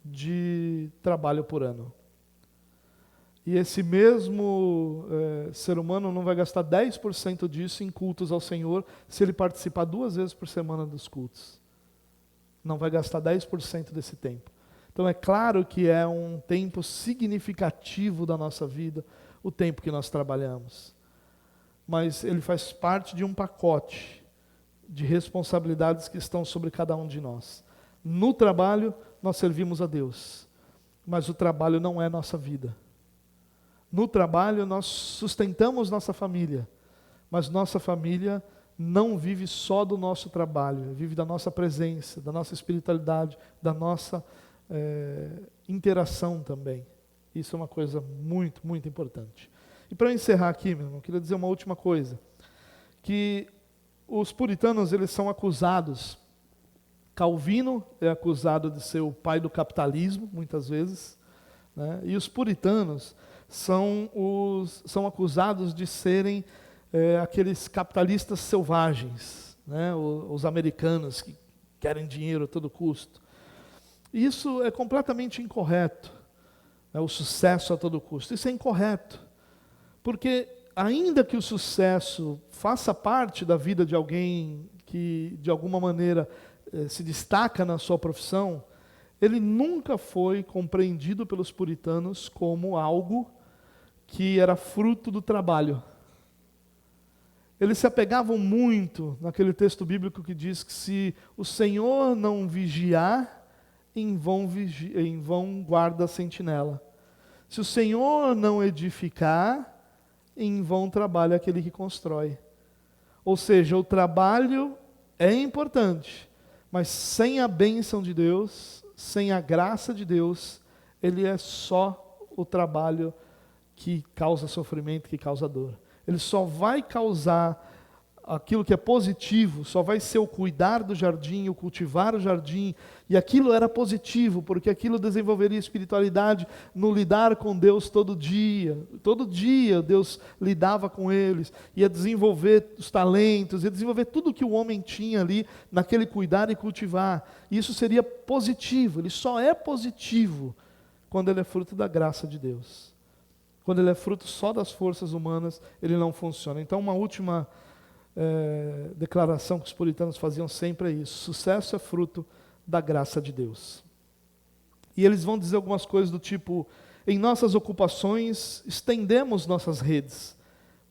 de trabalho por ano. E esse mesmo ser humano não vai gastar 10% disso em cultos ao Senhor se ele participar 2 vezes por semana dos cultos. Não vai gastar 10% desse tempo. Então é claro que é um tempo significativo da nossa vida, o tempo que nós trabalhamos. Mas ele faz parte de um pacote de responsabilidades que estão sobre cada um de nós. No trabalho, nós servimos a Deus, mas o trabalho não é nossa vida. No trabalho, nós sustentamos nossa família, mas nossa família não vive só do nosso trabalho, vive da nossa presença, da nossa espiritualidade, da nossa interação também. Isso é uma coisa muito, muito importante. E para encerrar aqui, meu irmão, eu queria dizer uma última coisa, que os puritanos, eles são acusados. Calvino é acusado de ser o pai do capitalismo, muitas vezes, né? E os puritanos são acusados de serem aqueles capitalistas selvagens, né? Os americanos que querem dinheiro a todo custo. E isso é completamente incorreto, né? O sucesso a todo custo. Isso é incorreto, porque ainda que o sucesso faça parte da vida de alguém que, de alguma maneira, se destaca na sua profissão, ele nunca foi compreendido pelos puritanos como algo que era fruto do trabalho. Eles se apegavam muito naquele texto bíblico que diz que se o Senhor não vigiar, em vão guarda a sentinela. Se o Senhor não edificar, em vão trabalha aquele que constrói. Ou seja, o trabalho é importante, mas sem a bênção de Deus, sem a graça de Deus, ele é só o trabalho que causa sofrimento, que causa dor. Ele só vai causar aquilo que é positivo, só vai ser o cuidar do jardim, o cultivar o jardim, e aquilo era positivo, porque aquilo desenvolveria espiritualidade no lidar com Deus todo dia Deus lidava com eles, ia desenvolver os talentos, ia desenvolver tudo que o homem tinha ali, naquele cuidar e cultivar, e isso seria positivo. Ele só é positivo quando ele é fruto da graça de Deus. Quando ele é fruto só das forças humanas, ele não funciona. Então, uma última declaração que os puritanos faziam sempre é isso: sucesso é fruto da graça de Deus. E eles vão dizer algumas coisas do tipo: em nossas ocupações estendemos nossas redes,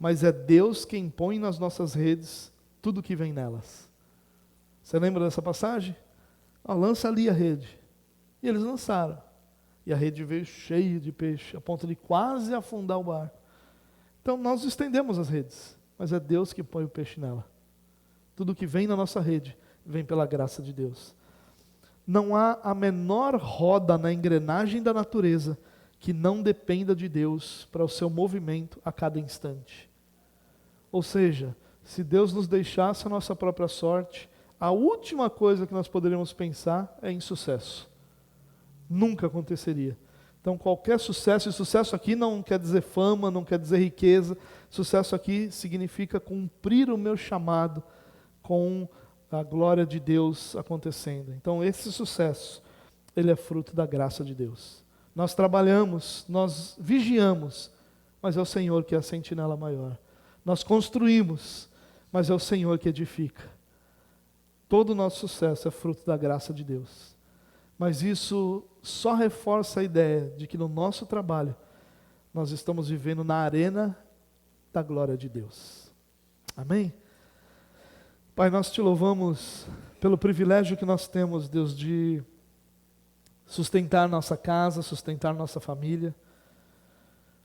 mas é Deus quem põe nas nossas redes tudo que vem nelas. Você lembra dessa passagem? Lança ali a rede. E eles lançaram, e a rede veio cheia de peixe, a ponto de quase afundar o barco. Então nós estendemos as redes, mas é Deus que põe o peixe nela. Tudo que vem na nossa rede, vem pela graça de Deus. Não há a menor roda na engrenagem da natureza que não dependa de Deus para o seu movimento a cada instante. Ou seja, se Deus nos deixasse a nossa própria sorte, a última coisa que nós poderíamos pensar é em sucesso. Nunca aconteceria. Então qualquer sucesso, e sucesso aqui não quer dizer fama, não quer dizer riqueza, sucesso aqui significa cumprir o meu chamado com a glória de Deus acontecendo. Então esse sucesso, ele é fruto da graça de Deus. Nós trabalhamos, nós vigiamos, mas é o Senhor que é a sentinela maior. Nós construímos, mas é o Senhor que edifica. Todo o nosso sucesso é fruto da graça de Deus. Mas isso só reforça a ideia de que no nosso trabalho nós estamos vivendo na arena da glória de Deus. Amém? Pai, nós te louvamos pelo privilégio que nós temos, Deus, de sustentar nossa casa, sustentar nossa família,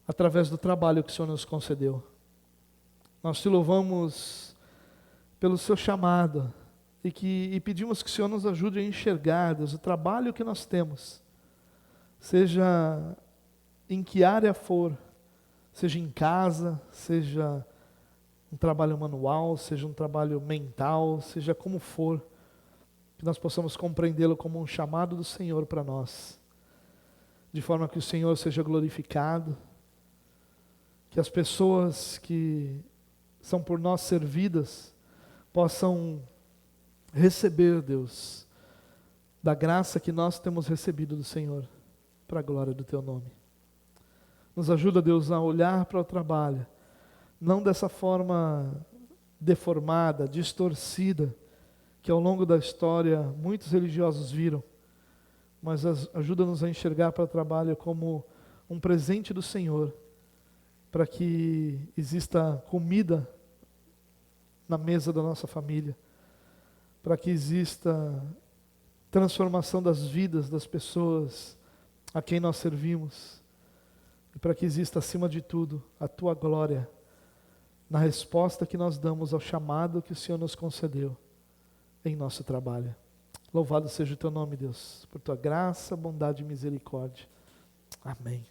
através do trabalho que o Senhor nos concedeu. Nós te louvamos pelo seu chamado, e pedimos que o Senhor nos ajude a enxergar, Deus, o trabalho que nós temos, seja em que área for, seja em casa, seja um trabalho manual, seja um trabalho mental, seja como for, que nós possamos compreendê-lo como um chamado do Senhor para nós, de forma que o Senhor seja glorificado, que as pessoas que são por nós servidas possam receber, Deus, da graça que nós temos recebido do Senhor, para a glória do Teu nome. Nos ajuda, Deus, a olhar para o trabalho, não dessa forma deformada, distorcida, que ao longo da história muitos religiosos viram, mas ajuda-nos a enxergar para o trabalho como um presente do Senhor, para que exista comida na mesa da nossa família, para que exista transformação das vidas das pessoas a quem nós servimos, e para que exista, acima de tudo, a Tua glória, na resposta que nós damos ao chamado que o Senhor nos concedeu em nosso trabalho. Louvado seja o Teu nome, Deus, por Tua graça, bondade e misericórdia. Amém.